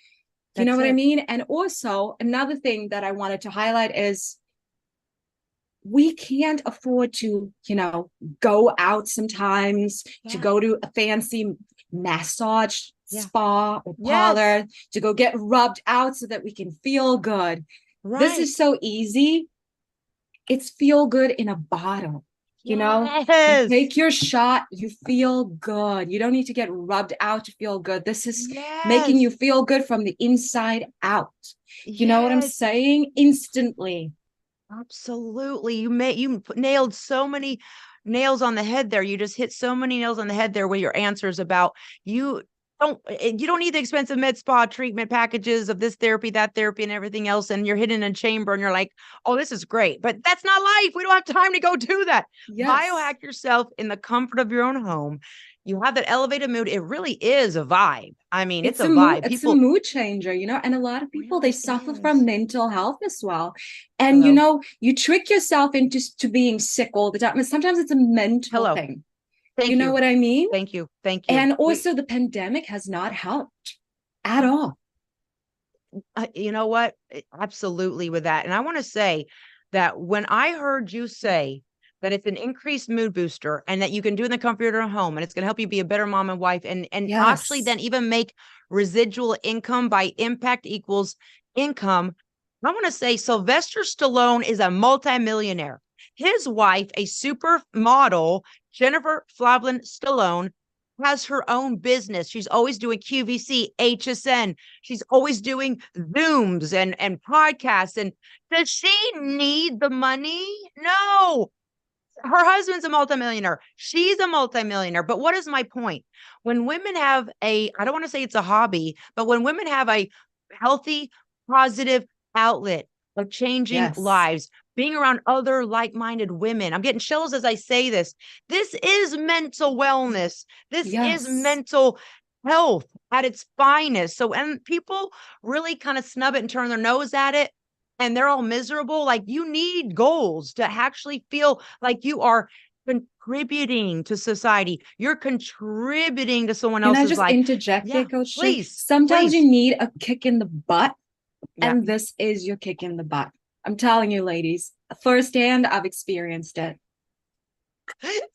You know That's what I it. mean? And also, another thing that I wanted to highlight is, we can't afford to, go out sometimes, to Yeah. go to a fancy massage Yeah. spa or Yes. parlor, to go get rubbed out so that we can feel good. This Right. is so easy. It's feel good in a bottle. You Yes. take your shot, you feel good. You don't need to get rubbed out to feel good. This is making Yes. you feel good from the inside out. You know what I'm Yes. saying? Instantly. Absolutely. Nailed so many nails on the head there. You just hit so many nails on the head there with your answers about you don't need the expensive med spa treatment packages of this therapy, that therapy, and everything else. And you're hidden in a chamber and you're like, oh, this is great. But that's not life. We don't have time to go do that. Yes. Biohack yourself in the comfort of your own home. You have that elevated mood. It really is a vibe. I mean, it's It's a a mood, vibe. it's a People mood changer, and a lot of people, they really suffer from is. mental health as well. And Hello. you trick yourself into to being sick all the time. And sometimes it's a mental Hello. thing. You Thank know you. what I mean? Thank you. Thank you. And also, the pandemic has not helped at all. You know what? Absolutely with that. And I want to say that when I heard you say that it's an increased mood booster and that you can do it in the comfort of your home and it's going to help you be a better mom and wife and actually Yes. then even make residual income by impact equals income. I want to say Sylvester Stallone is a multimillionaire. His wife, a supermodel, Jennifer Flavin Stallone, has her own business. She's always doing QVC, HSN. She's always doing Zooms and podcasts. And does she need the money? No. Her husband's a multimillionaire. She's a multimillionaire. But what is my point? When women have I don't want to say it's a hobby, but when women have a healthy, positive outlet of changing Yes. lives, being around other like-minded women. I'm getting chills as I say this. This is mental wellness. This is Yes. mental health at its finest. So, and people really kind of snub it and turn their nose at it, and they're all miserable. Like, you need goals to actually feel like you are contributing to society. You're contributing to someone Can I else's just life. interject Yeah, there, Coach Jay? please, Sometimes you please. need a kick in the butt, Yeah. and this is your kick in the butt. I'm telling you, ladies, firsthand, I've experienced it.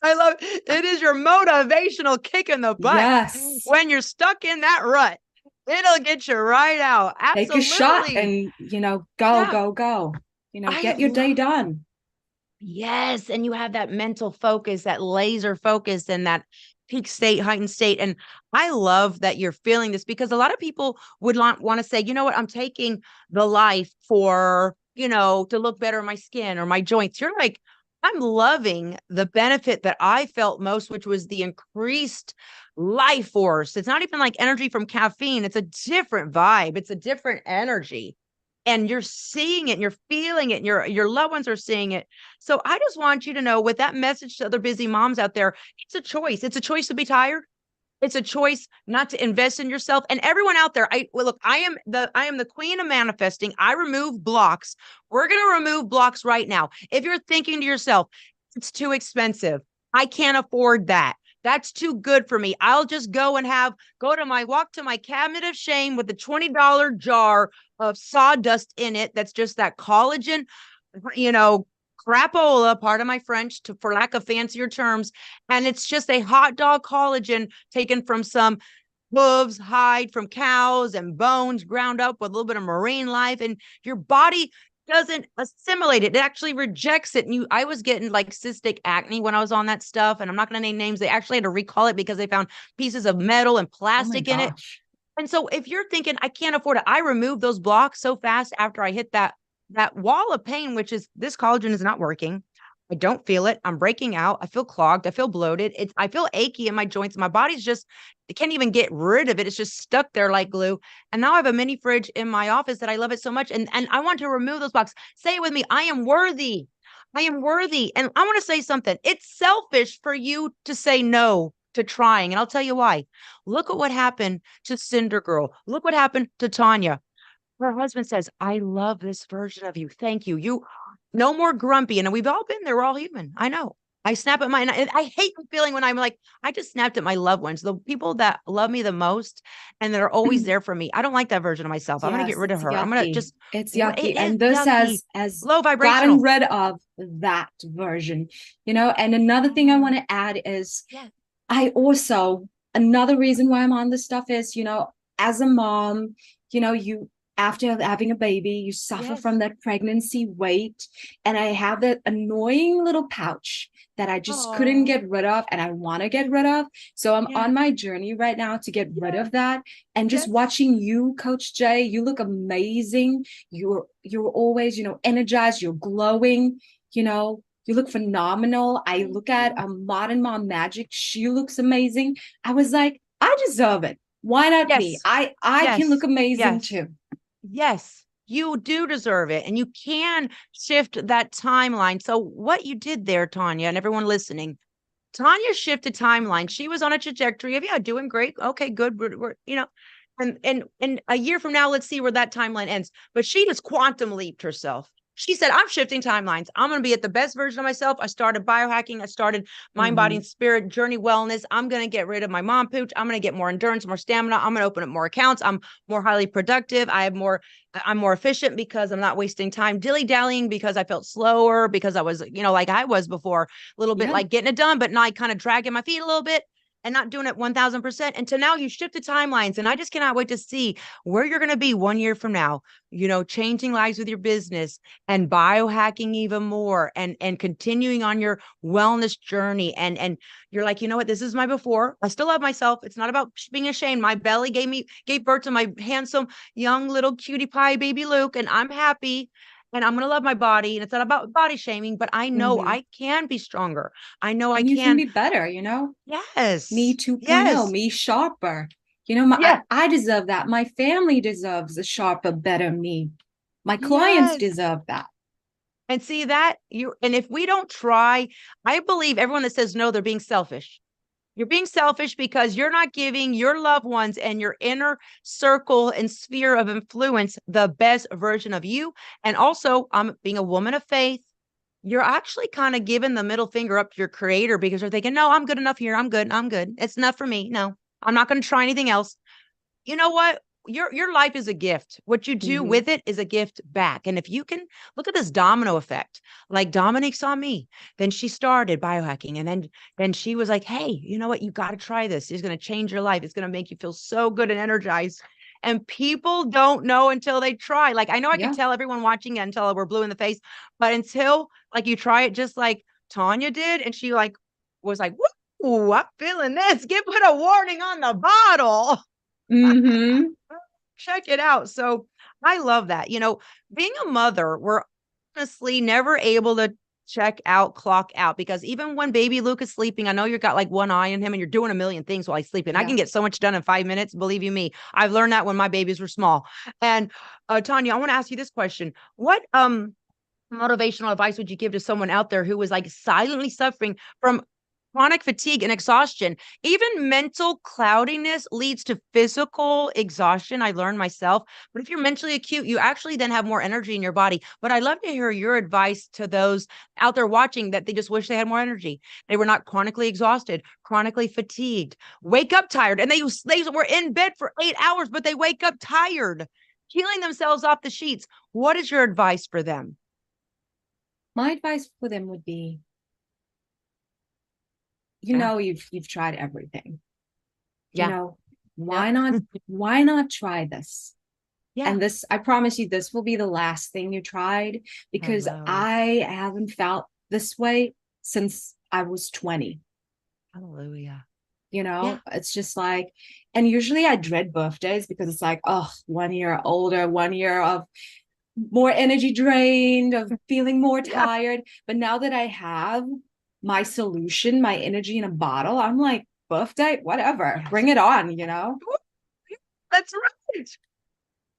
I love it is your motivational kick in the butt. Yes. When you're stuck in that rut, it'll get you right out. Take a shot Absolutely. and go, Yeah. go, go. I Get your day love done. Yes. And you have that mental focus, that laser focus, and that peak state, heightened state. And I love that you're feeling this because a lot of people would want to say, you know what, I'm taking the life for, to look better in my skin or my joints. You're like, I'm loving the benefit that I felt most, which was the increased life force. It's not even like energy from caffeine. It's a different vibe. It's a different energy. And you're seeing it and you're feeling it and your loved ones are seeing it. So I just want you to know, with that message to other busy moms out there, it's a choice. It's a choice to be tired. It's a choice not to invest in yourself. And everyone out there, look, I am the queen of manifesting. I remove blocks. We're going to remove blocks right now. If you're thinking to yourself, it's too expensive, I can't afford that, that's too good for me, I'll just go and walk to my cabinet of shame with the $20 jar of sawdust in it. That's just that collagen, you know, crapola, part of my French, for lack of fancier terms. And it's just a hot dog collagen taken from some hooves, hide from cows, and bones ground up with a little bit of marine life. And your body doesn't assimilate it. It actually rejects it. And I was getting like cystic acne when I was on that stuff. And I'm not going to name names. They actually had to recall it because they found pieces of metal and Oh my plastic in it. gosh. And so if you're thinking, I can't afford it, I removed those blocks so fast after I hit that wall of pain, which is, this collagen is not working. I don't feel it. I'm breaking out. I feel clogged. I feel bloated. I feel achy in my joints. My body's just, it can't even get rid of it. It's just stuck there like glue. And now I have a mini fridge in my office that I love it so much. And I want to remove those blocks. Say it with me. I am worthy. I am worthy. And I want to say something. It's selfish for you to say no to trying. And I'll tell you why. Look at what happened to Cinder Girl. Look what happened to Tania. Her husband says, I love this version of you. Thank you. You no more grumpy. And we've all been there. We're all human. I know. I snap at I hate the feeling when I'm like, I just snapped at my loved ones, the people that love me the most and that are always there for me. I don't like that version of myself. I'm going to Yes, get rid of it's her. I'm going to yucky. just, It's it yucky. is And this yucky, has low gotten vibrational. rid of that version. And another thing I want to add is Yeah. another reason why I'm on this stuff is, as a mom, you after having a baby, you suffer Yes. from that pregnancy weight. And I have that annoying little pouch that I just couldn't get rid of and I want to get rid of. So I'm on my journey right now to get rid of that. And just watching you, Coach Jay, you look amazing. You're always, energized, you're glowing, you look phenomenal. I look at Modern Mom Magic. She looks amazing. I was like, I deserve it. Why not me? I can look amazing too. Yes, you do deserve it. And you can shift that timeline. So what you did there, Tania, and everyone listening, Tania shifted timeline. She was on a trajectory of, doing great. Okay, good. And a year from now, let's see where that timeline ends. But she just quantum leaped herself. She said, I'm shifting timelines. I'm going to be at the best version of myself. I started biohacking. I started mind, body, and spirit journey wellness. I'm going to get rid of my mom pooch. I'm going to get more endurance, more stamina. I'm going to open up more accounts. I'm more highly productive. I'm more efficient because I'm not wasting time dilly-dallying because I felt slower, because I was, like I was before, a little bit like getting it done, but not kind of dragging my feet a little bit and not doing it 1000%. And to now you shift the timelines. And I just cannot wait to see where you're going to be 1 year from now, changing lives with your business and biohacking even more and continuing on your wellness journey. And you're like, you know what? This is my before. I still love myself. It's not about being ashamed. My belly gave birth to my handsome, young little cutie pie baby Luke. And I'm happy. And I'm going to love my body. And it's not about body shaming, but I know I can be stronger. I know I you can can be better, Yes. Me 2.0, Yes. me sharper. I deserve that. My family deserves a sharper, better me. My clients deserve that. And see that and if we don't try, I believe everyone that says no, they're being selfish. You're being selfish because you're not giving your loved ones and your inner circle and sphere of influence the best version of you. And also, I'm being a woman of faith. you're actually kind of giving the middle finger up to your creator because you're thinking, no, I'm good enough here. I'm good. I'm good. It's enough for me. No, I'm not going to try anything else. You know what? Your life is a gift. What you do Hmm. with it is a gift back. And if you can look at this domino effect, like Dominique saw me, then she started biohacking, and then she was like, "Hey, you know what? You got to try this. It's going to change your life. It's going to make you feel so good and energized." And people don't know until they try. Like I know I could Yeah. tell everyone watching it until we're blue in the face, but until like you try it, just like Tanya did, and she like was like, "Woo, I'm feeling this. Put a warning on the bottle." Hmm. Check it out. So I love that. Being a mother, we're honestly never able to check out, clock out, because even when baby Luke is sleeping, I know you've got like one eye on him and you're doing a million things while he's sleeping. I can Yeah. get so much done in 5 minutes. Believe you me, I've learned that when my babies were small. And Tanya, I want to ask you this question. What motivational advice would you give to someone out there who was like silently suffering from chronic fatigue and exhaustion? Even mental cloudiness leads to physical exhaustion. I learned myself. But if you're mentally acute, you actually then have more energy in your body. But I'd love to hear your advice to those out there watching that they just wish they had more energy. They were not chronically exhausted, chronically fatigued, wake up tired. And they were in bed for 8 hours, but they wake up tired, peeling themselves off the sheets. What is your advice for them? My advice for them would be, Yeah. you've tried everything. You Yeah. know, Yep. why not try this? Yeah. And this, I promise you, this will be the last thing you tried, because Hello. I haven't felt this way since I was 20. Hallelujah. You Yeah. know, it's just like, and usually I dread birthdays because it's like, oh, 1 year older, 1 year of more energy drained, of feeling more Yeah. tired. But now that I have my solution, my energy in a bottle, I'm like, birthday, whatever, Yes. bring it on, you know? That's right.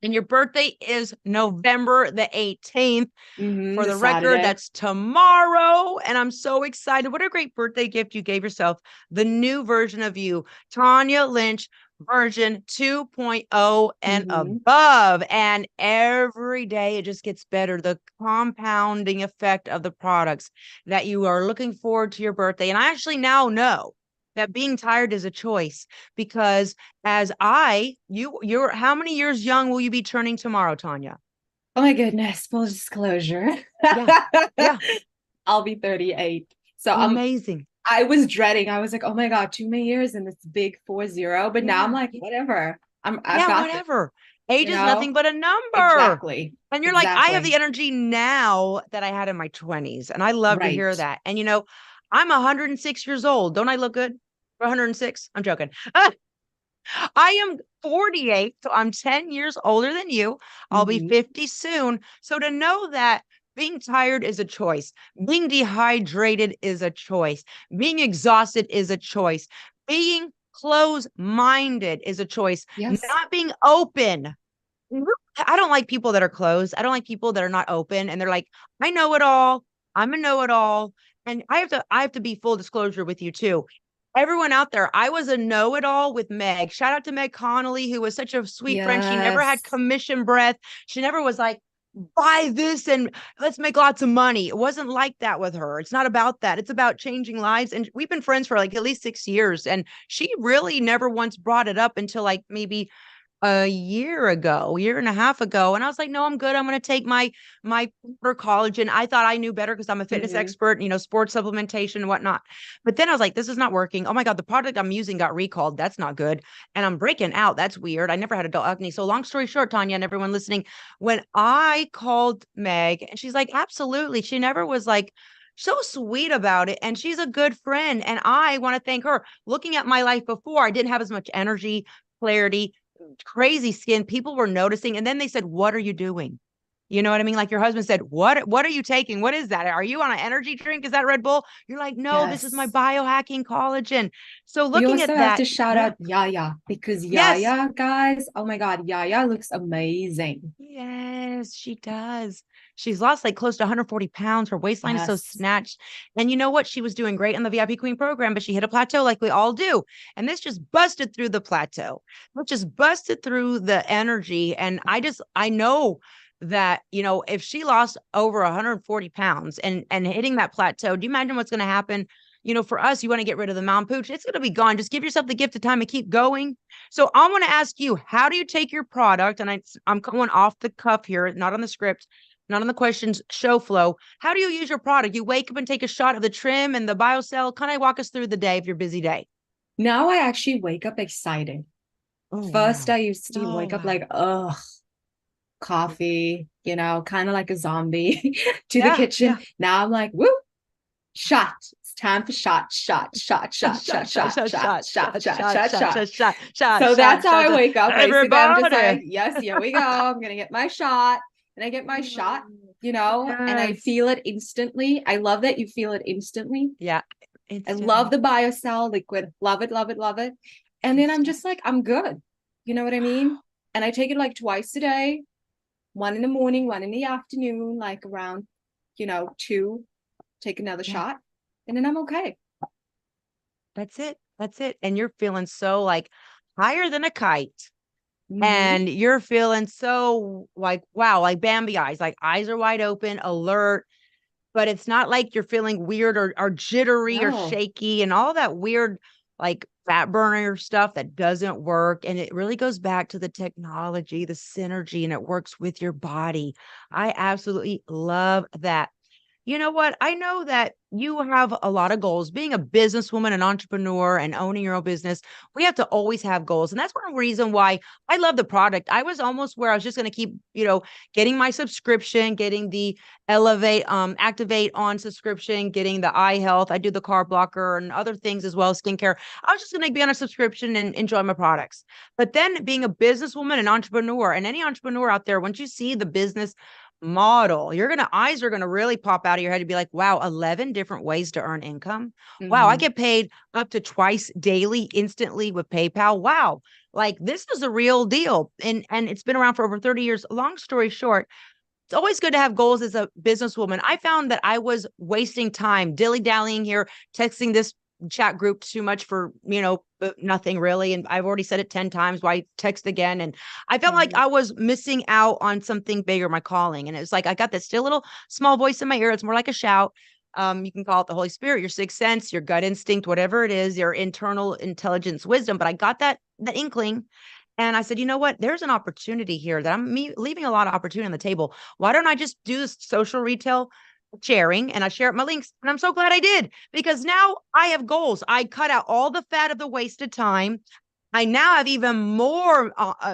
And your birthday is November the 18th. Hmm. For The the record, Saturday. that's tomorrow. And I'm so excited. What a great birthday gift you gave yourself. The new version of you, Tanya Lynch, version 2.0 and Hmm. above. And every day it just gets better. The compounding effect of the products that you are looking forward to your birthday. And I actually now know that being tired is a choice, because you're how many years young will you be turning tomorrow, Tanya? Oh my goodness, full disclosure. Yeah. Yeah. I'll be 38. So Amazing. I was dreading. I was like, oh my God, too many years and it's big 40. But now I'm Yeah. like, whatever. I've Yeah, got this, whatever. Age you is know? nothing but a number. Exactly. And you're like, I have the Exactly. energy now that I had in my 20s. And I love to hear Right. that. And I'm 106 years old. Don't I look good for 106? I'm joking. I am 48, so I'm 10 years older than you. I'll be Hmm. 50 soon. So to know that being tired is a choice, being dehydrated is a choice, being exhausted is a choice, being closed minded is a choice, Yes. not being open. I don't like people that are closed. I don't like people that are not open and they're like, I know it all. I'm a know it all. And I have to be full disclosure with you too. Everyone out there, I was a know it all with Meg. Shout out to Meg Connolly, who was such a sweet friend. She never had Yes. commission breath. She never was like, buy this and let's make lots of money. It wasn't like that with her. It's not about that. It's about changing lives. And we've been friends for like at least 6 years. And she really never once brought it up until like maybe a year and a half ago. And I was like, no, I'm good. I'm going to take my for college. And I thought I knew better because I'm a fitness Hmm. expert, sports supplementation and whatnot. But then I was like, this is not working. Oh my God, the product I'm using got recalled. That's not good. And I'm breaking out. That's weird. I never had adult acne. So long story short, Tanya and everyone listening, when I called Meg and she's like, absolutely. She never was like, so sweet about it. And she's a good friend. And I want to thank her. Looking at my life before, I didn't have as much energy, clarity, crazy skin. People were noticing. And then they said, what are you doing? You know what I mean? Like your husband said, what are you taking? What is that? Are you on an energy drink? Is that Red Bull? You're like, no, this is my Yes. biohacking collagen. So We looking also at have that, to shout yeah. out Yaya, because Yes. Yaya, guys, oh my God, Yaya looks amazing. Yes, she does. She's lost like close to 140 pounds. Her waistline is so Yes. snatched. And you know what? She was doing great on the VIP Queen program, but she hit a plateau like we all do. And this just busted through the plateau, which just busted through the energy. And I know that, if she lost over 140 pounds and hitting that plateau, do you imagine what's going to happen? For us, you want to get rid of the mountain pooch. It's going to be gone. Just give yourself the gift of time and keep going. So I want to ask you, how do you take your product? And I'm going off the cuff here, not on the script, not on the questions, show flow. How do you use your product? You wake up and take a shot of the trim and the BioCell. Kind of walk us through the day of your busy day. Now I actually wake up excited. Oh, First, wow. I used to Oh, wake up wow. like, ugh, coffee, kind of like a zombie to the Yeah, kitchen. yeah. Now I'm like, woo, shot. It's time for shot, shot, shot, shot, shot, shot, shot, shot, shot, shot, shot. So that's how I wake up. Basically, I'm just like, Everybody. yes, here we go. I'm gonna get my shot. And I get my shot, and I Yes. feel it instantly. I love that you feel it instantly. Yeah. I love Instantly. the BioCell liquid. Love it, love it, love it. And then I'm just like, I'm good. You know what I mean? And I take it like twice a day, one in the morning, one in the afternoon, like around, 2, take another Yeah. shot, and then I'm okay. That's it. That's it. And you're feeling so like higher than a kite. Mm-hmm. And you're feeling so like, wow, like Bambi eyes, like eyes are wide open, alert, but it's not like you're feeling weird or jittery or No. shaky and all that weird, like fat burner stuff that doesn't work. And it really goes back to the technology, the synergy, and it works with your body. I absolutely love that. You know what? I know that you have a lot of goals. Being a businesswoman, an entrepreneur, and owning your own business, we have to always have goals. And that's one reason why I love the product. I was almost where I was just going to keep, getting my subscription, getting the Activate on subscription, getting the eye health. I do the carb blocker and other things as well as skincare. I was just going to be on a subscription and enjoy my products. But then being a businesswoman, an entrepreneur, and any entrepreneur out there, once you see the business model, eyes are gonna really pop out of your head and be like, wow, 11 different ways to earn income. Wow, I Mm-hmm. get paid up to twice daily instantly with PayPal. Wow, like this is a real deal. And it's been around for over 30 years. Long story short, it's always good to have goals as a businesswoman. I found that I was wasting time dilly-dallying here, texting this chat group too much for, nothing really. And I've already said it 10 times. Why text again? And I felt like Mm-hmm. I was missing out on something bigger, my calling. And it was like I got this still little small voice in my ear. It's more like a shout. You can call it the Holy Spirit, your sixth sense, your gut instinct, whatever it is, your internal intelligence, wisdom. But I got that inkling. And I said, you know what? There's an opportunity here that leaving a lot of opportunity on the table. Why don't I just do this social retail sharing and I share my links? And I'm so glad I did, because now I have goals. I cut out all the fat of the wasted time. I now have even more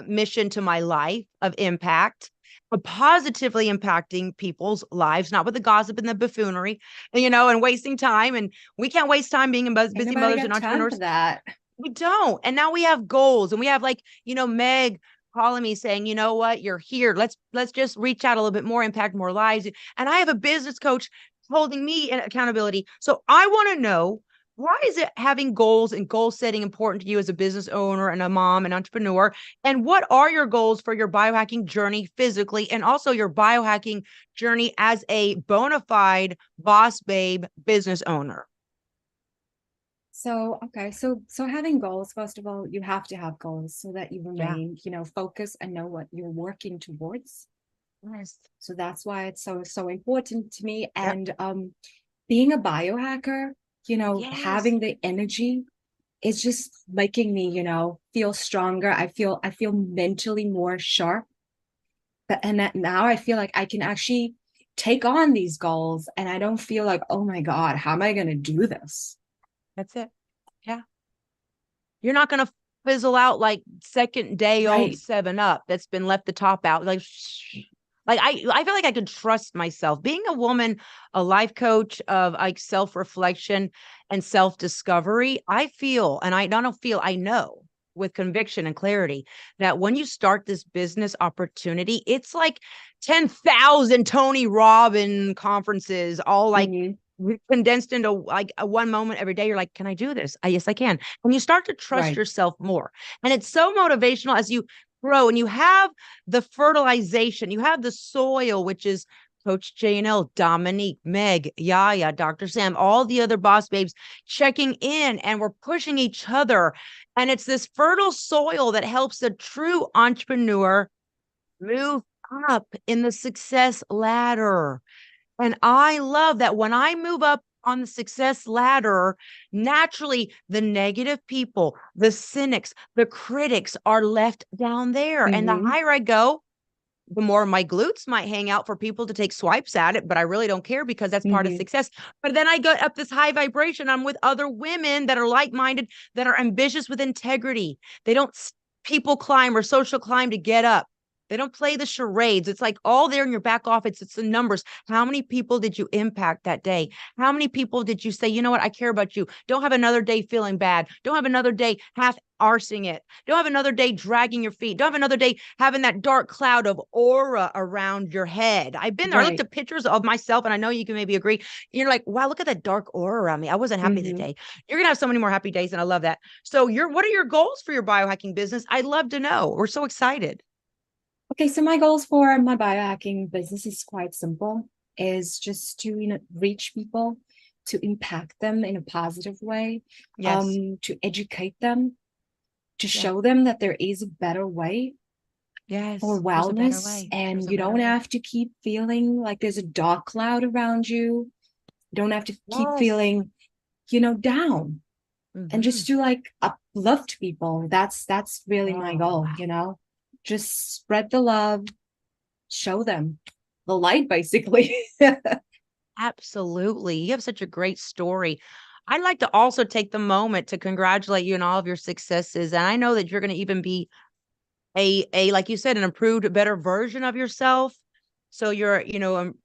mission to my life of impact, of positively impacting people's lives, not with the gossip and the buffoonery, and wasting time. And we can't waste time being Ain't busy nobody mothers and got time for entrepreneurs. that. We don't. And now we have goals and we have like, Meg calling me saying, you know what, you're here. Let's just reach out a little bit more, impact more lives. And I have a business coach holding me in accountability. So I want to know, why is it having goals and goal setting important to you as a business owner and a mom and entrepreneur? And what are your goals for your biohacking journey physically and also your biohacking journey as a bona fide boss babe business owner? So, okay, so having goals, first of all, you have to have goals so that you Yeah. remain, focused and know what you're working towards. Yes. So that's why it's so important to me. Yep. And being a biohacker, Yes. having the energy is just making me, feel stronger. I feel mentally more sharp. But and that now I feel like I can actually take on these goals and I don't feel like, oh my God, how am I gonna do this? That's it. Yeah. You're not going to fizzle out like second day old Right. 7 Up that's been left the top out. Like I feel like I can trust myself. Being a woman, a life coach of like self-reflection and self-discovery, I feel, and I don't feel, I know with conviction and clarity that when you start this business opportunity, it's like 10,000 Tony Robbins conferences, all like Mhm. condensed into like a one moment every day. You're like, can I do this? Yes, I can. And you start to trust Right. yourself more. And it's so motivational as you grow and you have the fertilization, you have the soil, which is Coach JNL, Dominique, Meg, Yaya, Dr. Sam, all the other boss babes checking in, and we're pushing each other. And it's this fertile soil that helps a true entrepreneur move up in the success ladder. And I love that when I move up on the success ladder, naturally the negative people, the cynics, the critics are left down there. And the Mm-hmm. higher I go, the more my glutes might hang out for people to take swipes at it, but I really don't care because that's part of Mm-hmm. success. But then I go up this high vibration. I'm with other women that are like-minded, that are ambitious with integrity. They don't people climb or social climb to get up. They don't play the charades. It's like all there in your back office. It's the numbers. How many people did you impact that day? How many people did you say, you know what? I care about you. Don't have another day feeling bad. Don't have another day half arsing it. Don't have another day dragging your feet. Don't have another day having that dark cloud of aura around your head. I've been there. I looked Right. at pictures of myself, and I know you can maybe agree. You're like, wow, look at that dark aura around me. I wasn't happy that Mm-hmm. day. You're going to have so many more happy days, and I love that. So what are your goals for your biohacking business? I'd love to know. We're so excited. Okay, so my goals for my biohacking business is quite simple, is just to, reach people, to impact them in a positive way, Yes. to educate them, to Yeah. show them that there is a better way for Yes. There's a better wellness, way. There's and a you better don't way. have to keep feeling like there's a dark cloud around you. You don't have to keep Yes. feeling, down, and Mm-hmm. just to like uplift people. That's really my Oh, goal, just spread the love, show them the light, basically. absolutely. You have such a great story. I'd like to also take the moment to congratulate you on all of your successes. And I know that you're going to even be like you said, an improved, better version of yourself. So you're,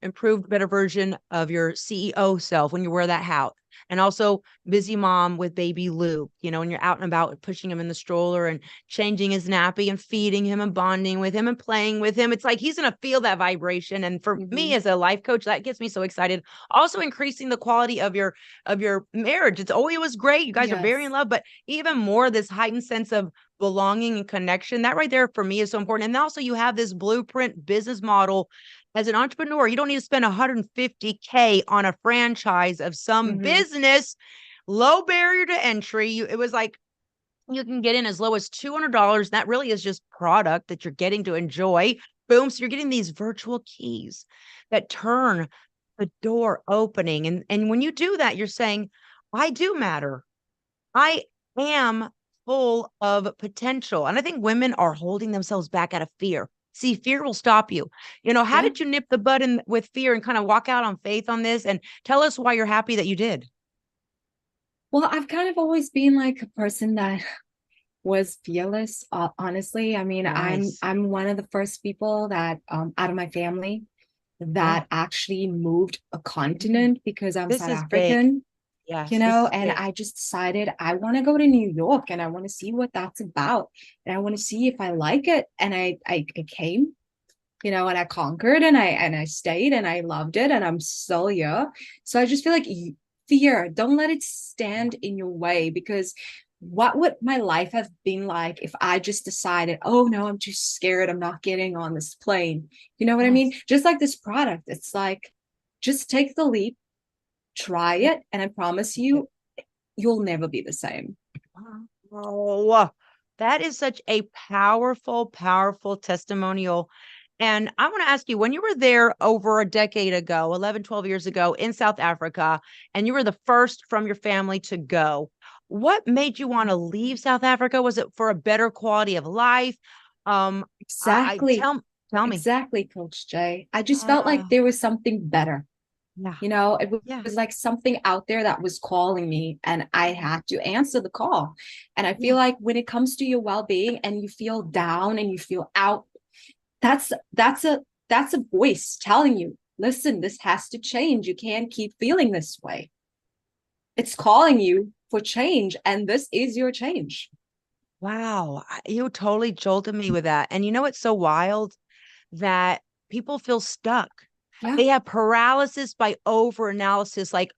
improved, better version of your CEO self when you wear that hat. And also busy mom with baby Luke, when you're out and about pushing him in the stroller and changing his nappy and feeding him and bonding with him and playing with him. It's like he's going to feel that vibration. And for me Hmm. as a life coach, that gets me so excited. Also increasing the quality of your marriage. It's always was great. You guys are very in Yes. love, but even more this heightened sense of belonging and connection. That right there for me is so important. And also you have this blueprint business model as an entrepreneur. You don't need to spend 150K on a franchise of some Hmm. business. Low barrier to entry. It was like you can get in as low as $200. That really is just product that you're getting to enjoy. Boom. So you're getting these virtual keys that turn the door opening. And when you do that, you're saying, I do matter. I am full of potential. And I think women are holding themselves back out of fear. See, fear will stop you. How Yeah. did you nip the bud in with fear and kind of walk out on faith on this? And tell us why you're happy that you did. Well, I've kind of always been like a person that was fearless. Honestly, I mean, I'm Nice. I'm one of the first people that out of my family Yeah. that actually moved a Mm. continent because I'm This South is big. African. Yes, this is And big. I just decided I want to go to New York and I want to see what that's about. And I want to see if I like it. And I came, and I conquered, and I stayed, and I loved it, and I'm still here. So I just feel like fear, don't let it stand in your way, because what would my life have been like if I just decided, oh no, I'm too scared, I'm not getting on this plane. You know what I mean? Yes. Just like this product, it's like, just take the leap, try Yeah. it, and I promise you, you'll never be the same. Oh, that is such a powerful, powerful testimonial. And I want to ask you, when you were there over a decade ago, 11, 12 years ago in South Africa, and you were the first from your family to go, what made you want to leave South Africa? Was it for a better quality of life? I Exactly. tell me. Exactly, Coach Jay. I just felt like Ah, there was something better. yeah, It yeah, was like something out there that was calling me, and I had to answer the call. And I feel yeah. like when it comes to your well-being and you feel down and you feel out, that's a voice telling you, listen, this has to change. You can't keep feeling this way. It's calling you for change, and this is your change. Wow, you totally jolted me with that. And it's so wild that people feel stuck. Yeah. They have paralysis by overanalysis, like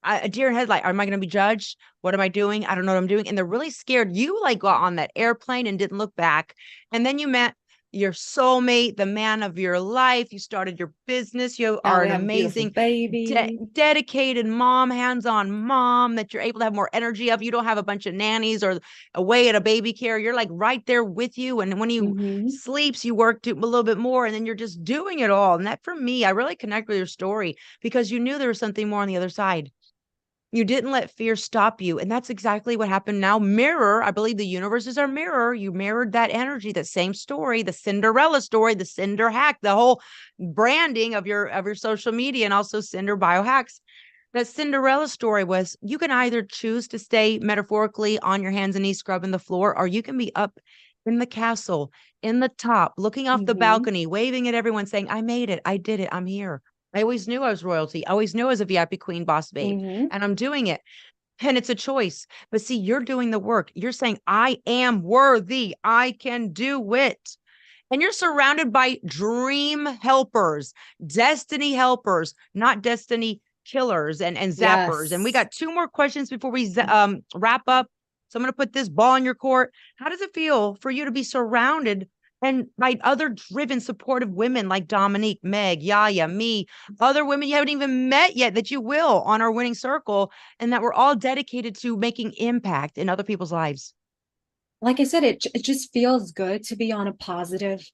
a deer in headlight. Am I going to be judged? What am I doing? I don't know what I'm doing. And they're really scared. You like got on that airplane and didn't look back. And then you met your soulmate, the man of your life. You started your business. You Now are we an have a beautiful amazing, baby. dedicated mom, hands-on mom that you're able to have more energy of. You don't have a bunch of nannies or away at a baby care. You're like right there with you. And when he sleeps, you work a little bit more, and then you're just doing it all. And that, for me, I really connect with your story because you knew there was something more on the other side. You didn't let fear stop you. And that's exactly what happened now. Mirror, I believe the universe is our mirror. You mirrored that energy, that same story, the Cinderella story, the Cinder hack, the whole branding of your social media, and also Cinder biohacks. That Cinderella story was, you can either choose to stay metaphorically on your hands and knees scrubbing the floor, or you can be up in the castle, in the top, looking off the balcony, waving at everyone, saying, I made it. I did it. I'm here. I always knew I was royalty. I always knew I was a VIP queen boss babe, and I'm doing it. And it's a choice. But see, you're doing the work. You're saying, I am worthy. I can do it. And you're surrounded by dream helpers, destiny helpers, not destiny killers and zappers. And we got 2 more questions before we wrap up. So I'm going to put this ball in your court. How does it feel for you to be surrounded and by other driven, supportive women like Dominique, Meg, Yaya, me, other women you haven't even met yet that you will on our winning circle, and that we're all dedicated to making impact in other people's lives? Like I said, it just feels good to be on a positive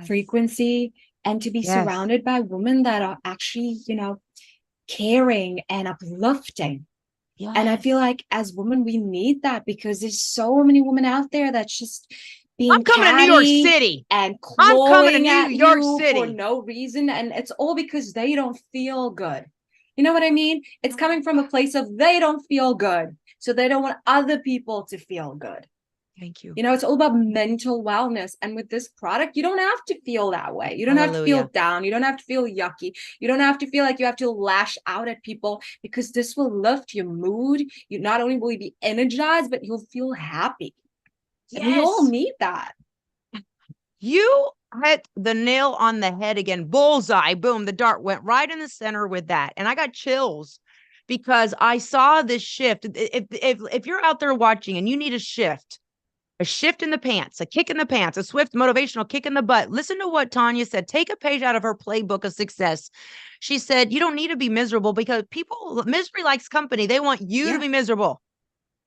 frequency and to be surrounded by women that are actually, caring and uplifting. And I feel like as women, we need that because there's so many women out there that's just being I'm coming to New York catty City. and I'm coming to clawing New at York you for City. no reason. And it's all because they don't feel good. You know what I mean? It's coming from a place of they don't feel good. So they don't want other people to feel good. Thank you. It's all about mental wellness. And with this product, you don't have to feel that way. You don't have to feel down. You don't have to feel yucky. You don't have to feel like you have to lash out at people, because this will lift your mood. You not only will you be energized, but you'll feel happy. And we all need that. You hit the nail on the head again. Bullseye. Boom. The dart went right in the center with that. And I got chills because I saw this shift. If you're out there watching and you need a shift in the pants, a kick in the pants, a swift motivational kick in the butt, listen to what Tania said. Take a page out of her playbook of success. She said, you don't need to be miserable because misery likes company. They want you to be miserable.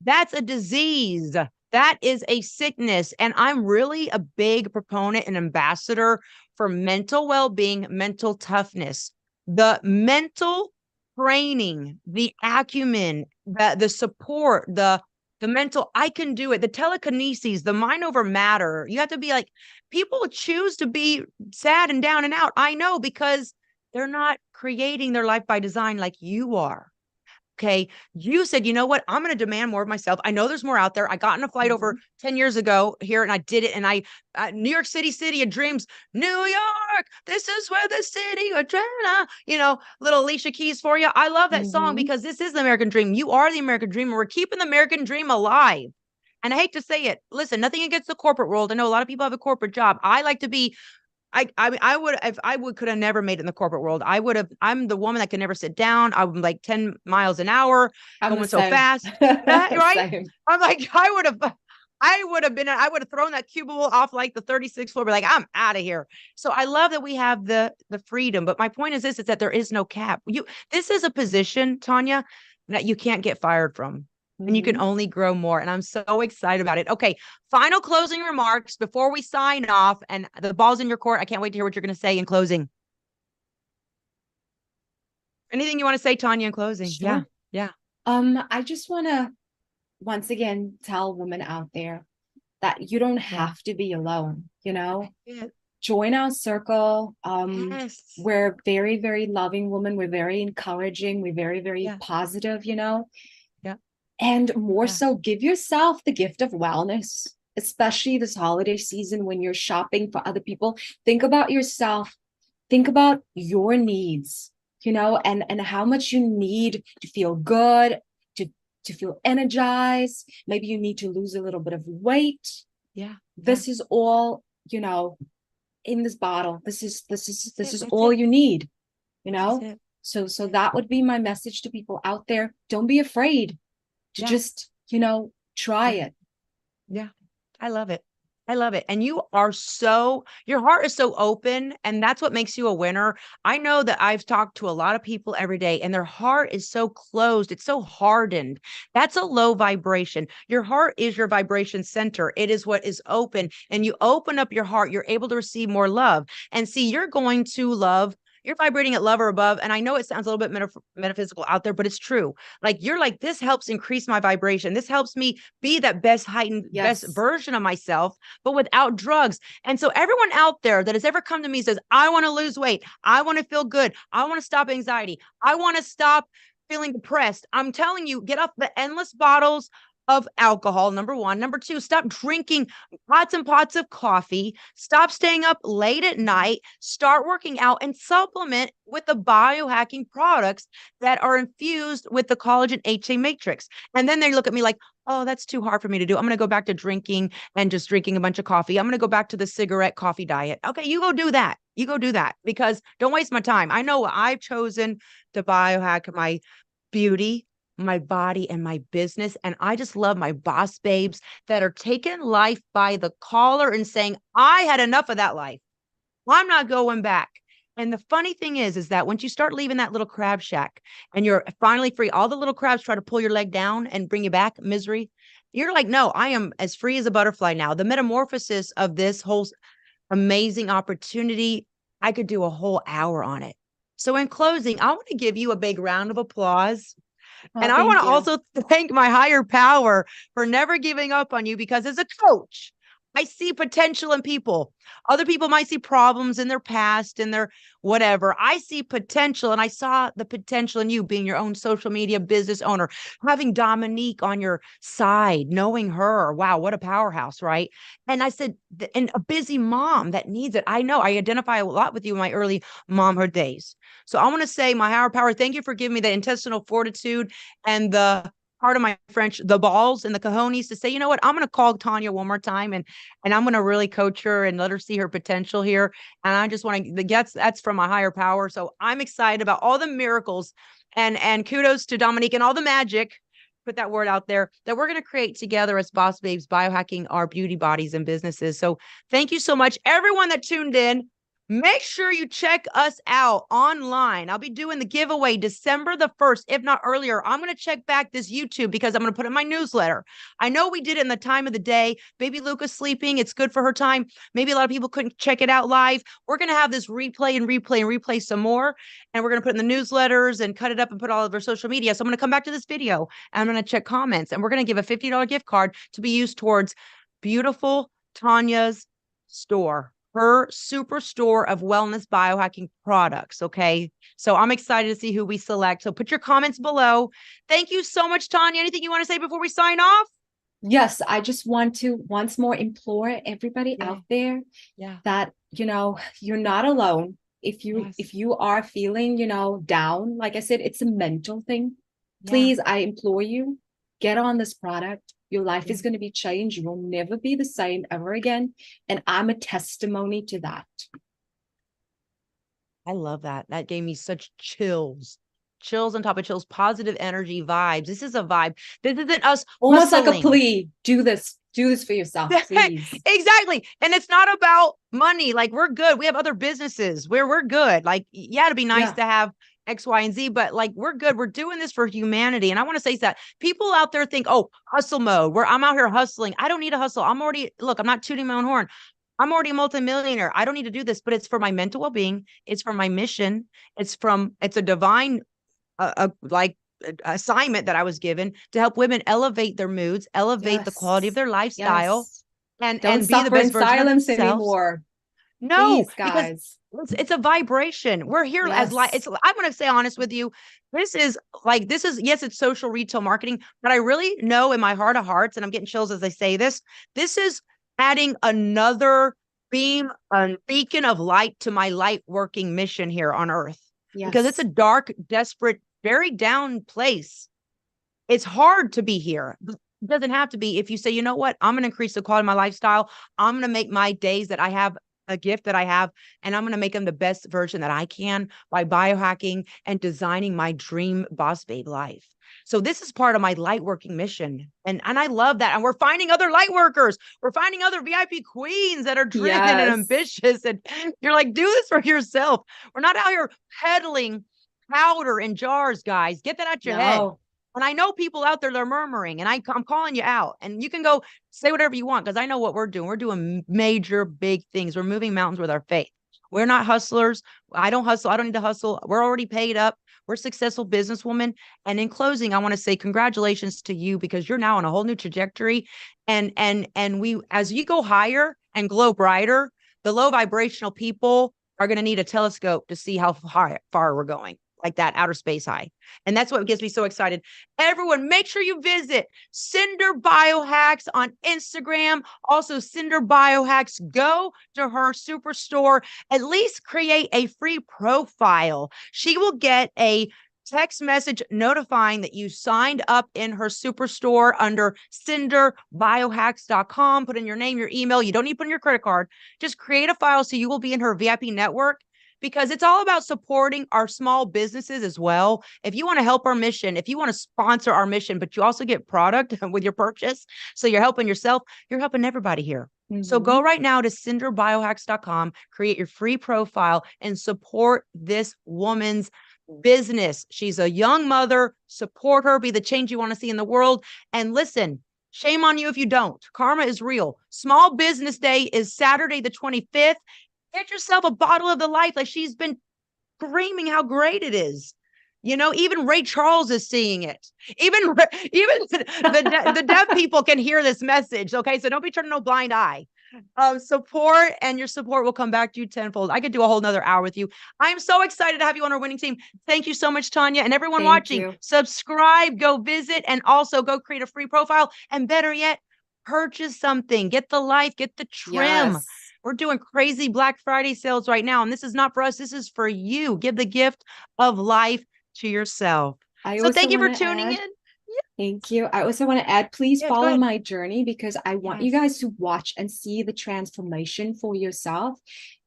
That's a disease. That is a sickness. And I'm really a big proponent and ambassador for mental well-being, mental toughness, the mental training, the acumen, the support, the mental, I can do it, the telekinesis, the mind over matter. You have to be like, people choose to be sad and down and out. I know, because they're not creating their life by design like you are. Okay. You said, you know what? I'm going to demand more of myself. I know there's more out there. I got in a flight over 10 years ago here and I did it. And New York City, city of dreams, New York, this is where the city of dreams, little Alicia Keys for you. I love that song because this is the American dream. You are the American dream, and we're keeping the American dream alive. And I hate to say it. Listen, nothing against the corporate world. I know a lot of people have a corporate job. I like to be could have never made it in the corporate world. I'm the woman that can never sit down. I'm like 10 miles an hour, going so fast. Right? Same. I'm like, I would have thrown that cubicle off like the 36th floor, be like, I'm out of here. So I love that we have the freedom. But my point is this, is that there is no cap. This is a position, Tania, that you can't get fired from. And you can only grow more. And I'm so excited about it. Okay. Final closing remarks before we sign off. And the ball's in your court. I can't wait to hear what you're going to say in closing. Anything you want to say, Tania, in closing? Sure. Yeah. I just want to once again tell women out there that you don't have to be alone. Join our circle. We're very, very loving women. We're very encouraging. We're very, very positive, And more so, give yourself the gift of wellness, especially this holiday season when you're shopping for other people. Think about yourself. Think about your needs, and how much you need to feel good, to feel energized. Maybe you need to lose a little bit of weight. This is all, in this bottle. This is all you need, So that would be my message to people out there. Don't be afraid to just, try it. Yeah. I love it. I love it. And your heart is so open, and that's what makes you a winner. I know that I've talked to a lot of people every day, and their heart is so closed. It's so hardened. That's a low vibration. Your heart is your vibration center. It is what is open. And you open up your heart, you're able to receive more love. And see, you're going to love. You're vibrating at love or above. And I know it sounds a little bit metaphysical out there, but it's true. Like you're like, this helps increase my vibration. This helps me be that best heightened, best Yes. version of myself, but without drugs. And so everyone out there that has ever come to me says, I want to lose weight. I want to feel good. I want to stop anxiety. I want to stop feeling depressed. I'm telling you, get off the endless bottles of alcohol. Number one. Number two, stop drinking pots and pots of coffee. Stop staying up late at night. Start working out and supplement with the biohacking products that are infused with the collagen HA matrix. And then they look at me like, oh, that's too hard for me to do. I'm going to go back to drinking and just drinking a bunch of coffee. I'm going to go back to the cigarette coffee diet. Okay, you go do that. You go do that, because don't waste my time. I know I've chosen to biohack my beauty, my body, and my business. And I just love my boss babes that are taking life by the collar and saying, I had enough of that life. I'm not going back. And the funny thing is that once you start leaving that little crab shack and you're finally free, all the little crabs try to pull your leg down and bring you back misery. You're like, no, I am as free as a butterfly now. The metamorphosis of this whole amazing opportunity, I could do a whole hour on it. So in closing, I want to give you a big round of applause. Oh, And I want thank to you. also thank my higher power for never giving up on you, because as a coach, I see potential in people. Other people might see problems in their past and their whatever. I see potential, and I saw the potential in you being your own social media business owner, having Dominique on your side, knowing her. Wow, what a powerhouse, right? And I said, and a busy mom that needs it. I know I identify a lot with you in my early momhood days. So I want to say, my higher power, thank you for giving me the intestinal fortitude and the, part of my French, the balls and the cojones to say, you know what, I'm going to call Tania one more time, and I'm going to really coach her and let her see her potential here. And I just want to, that's from my higher power. So I'm excited about all the miracles, and kudos to Dominique and all the magic, put that word out there, that we're going to create together as boss babes, biohacking our beauty bodies and businesses. So thank you so much, everyone that tuned in. Make sure you check us out online. I'll be doing the giveaway December the 1st, if not earlier. I'm going to check back this YouTube because I'm going to put it in my newsletter. I know we did it in the time of the day. Baby Luca's sleeping. It's good for her time. Maybe a lot of people couldn't check it out live. We're going to have this replay and replay and replay some more. And we're going to put in the newsletters and cut it up and put all of our social media. So I'm going to come back to this video and I'm going to check comments. And we're going to give a $50 gift card to be used towards beautiful Tanya's store, her super store of wellness biohacking products. Okay. So I'm excited to see who we select. So put your comments below. Thank you so much, Tania. Anything you want to say before we sign off? Yes, I just want to once more implore everybody out there that, you're not alone. If you are feeling, down, like I said, it's a mental thing. Please, I implore you, get on this product. Your life is going to be changed. You will never be the same ever again. And I'm a testimony to that. I love that. That gave me such chills. Chills on top of chills, positive energy vibes. This is a vibe. This isn't us almost hustling. Like a plea. Do this for yourself, please. Exactly. And it's not about money. Like, we're good. We have other businesses where we're good. Like, yeah, it'd be nice to have X, Y, and Z, but like, we're good. We're doing this for humanity. And I want to say that people out there think, oh, hustle mode, where I'm out here hustling. I don't need to hustle. I'm not tooting my own horn. I'm already a multimillionaire. I don't need to do this, but it's for my mental well-being. It's for my mission. It's a divine, assignment that I was given to help women elevate their moods, elevate the quality of their lifestyle, and don't be the best version silence of themselves. anymore. No, please, guys. because it's a vibration. We're here as I'm going to say honest with you. This is yes, it's social retail marketing, but I really know in my heart of hearts, and I'm getting chills as I say this, this is adding another beam, a beacon of light to my light working mission here on earth. Because it's a dark, desperate, very down place. It's hard to be here. It doesn't have to be if you say, you know what, I'm going to increase the quality of my lifestyle. I'm going to make my days that I have a gift that I have, and I'm going to make them the best version that I can by biohacking and designing my dream boss babe life. So this is part of my light working mission. And I love that. And we're finding other light workers. We're finding other VIP queens that are driven and Yes. ambitious. And you're like, do this for yourself. We're not out here peddling powder in jars, guys. Get that out your head. No. And I know people out there, they're murmuring, and I'm calling you out. And you can go say whatever you want, because I know what we're doing. We're doing major, big things. We're moving mountains with our faith. We're not hustlers. I don't hustle. I don't need to hustle. We're already paid up. We're successful businesswomen. And in closing, I want to say congratulations to you, because you're now on a whole new trajectory. And we, as you go higher and glow brighter, the low vibrational people are going to need a telescope to see how far we're going, like that outer space high. And that's what gets me so excited. Everyone, make sure you visit Cinder Biohacks on Instagram. Also, Cinder Biohacks. Go to her superstore. At least create a free profile. She will get a text message notifying that you signed up in her superstore under cinderbiohacks.com. Put in your name, your email. You don't need to put in your credit card. Just create a file so you will be in her VIP network, because it's all about supporting our small businesses as well. If you want to help our mission, if you want to sponsor our mission, but you also get product with your purchase, so you're helping yourself, you're helping everybody here. So go right now to cinderbiohacks.com, create your free profile, and support this woman's business. She's a young mother. Support her, be the change you want to see in the world. And listen, shame on you if you don't. Karma is real. Small Business Day is Saturday, the 25th. Get yourself a bottle of the life. Like, she's been screaming how great it is. You know, even Ray Charles is seeing it. Even the deaf people can hear this message. Okay, so don't be turning no blind eye. Support, and your support will come back to you tenfold. I could do a whole nother hour with you. I'm so excited to have you on our winning team. Thank you so much, Tanya. And everyone watching, subscribe, go visit, and also go create a free profile. And better yet, purchase something. Get the life, get the trim. Yes. We're doing crazy Black Friday sales right now. And this is not for us. This is for you. Give the gift of life to yourself. So thank you for tuning in. Thank you. I also want to add, please follow my journey, because I want you guys to watch and see the transformation for yourself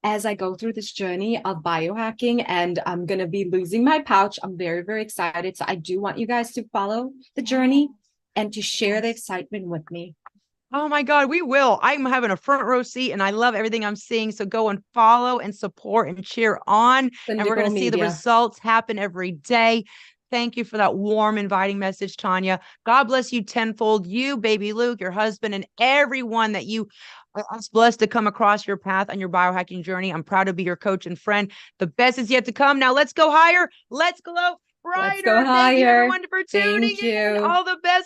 as I go through this journey of biohacking, and I'm going to be losing my pouch. I'm very, very excited. So I do want you guys to follow the journey and to share the excitement with me. Oh my God, we will. I'm having a front row seat, and I love everything I'm seeing. So go and follow and support and cheer on. And we're going to see the results happen every day. Thank you for that warm, inviting message, Tanya. God bless you tenfold. You, baby Luke, your husband, and everyone that you are blessed to come across your path on your biohacking journey. I'm proud to be your coach and friend. The best is yet to come. Now let's go higher. Let's glow brighter. Let's go higher. Thank you, everyone, for tuning in. All the best.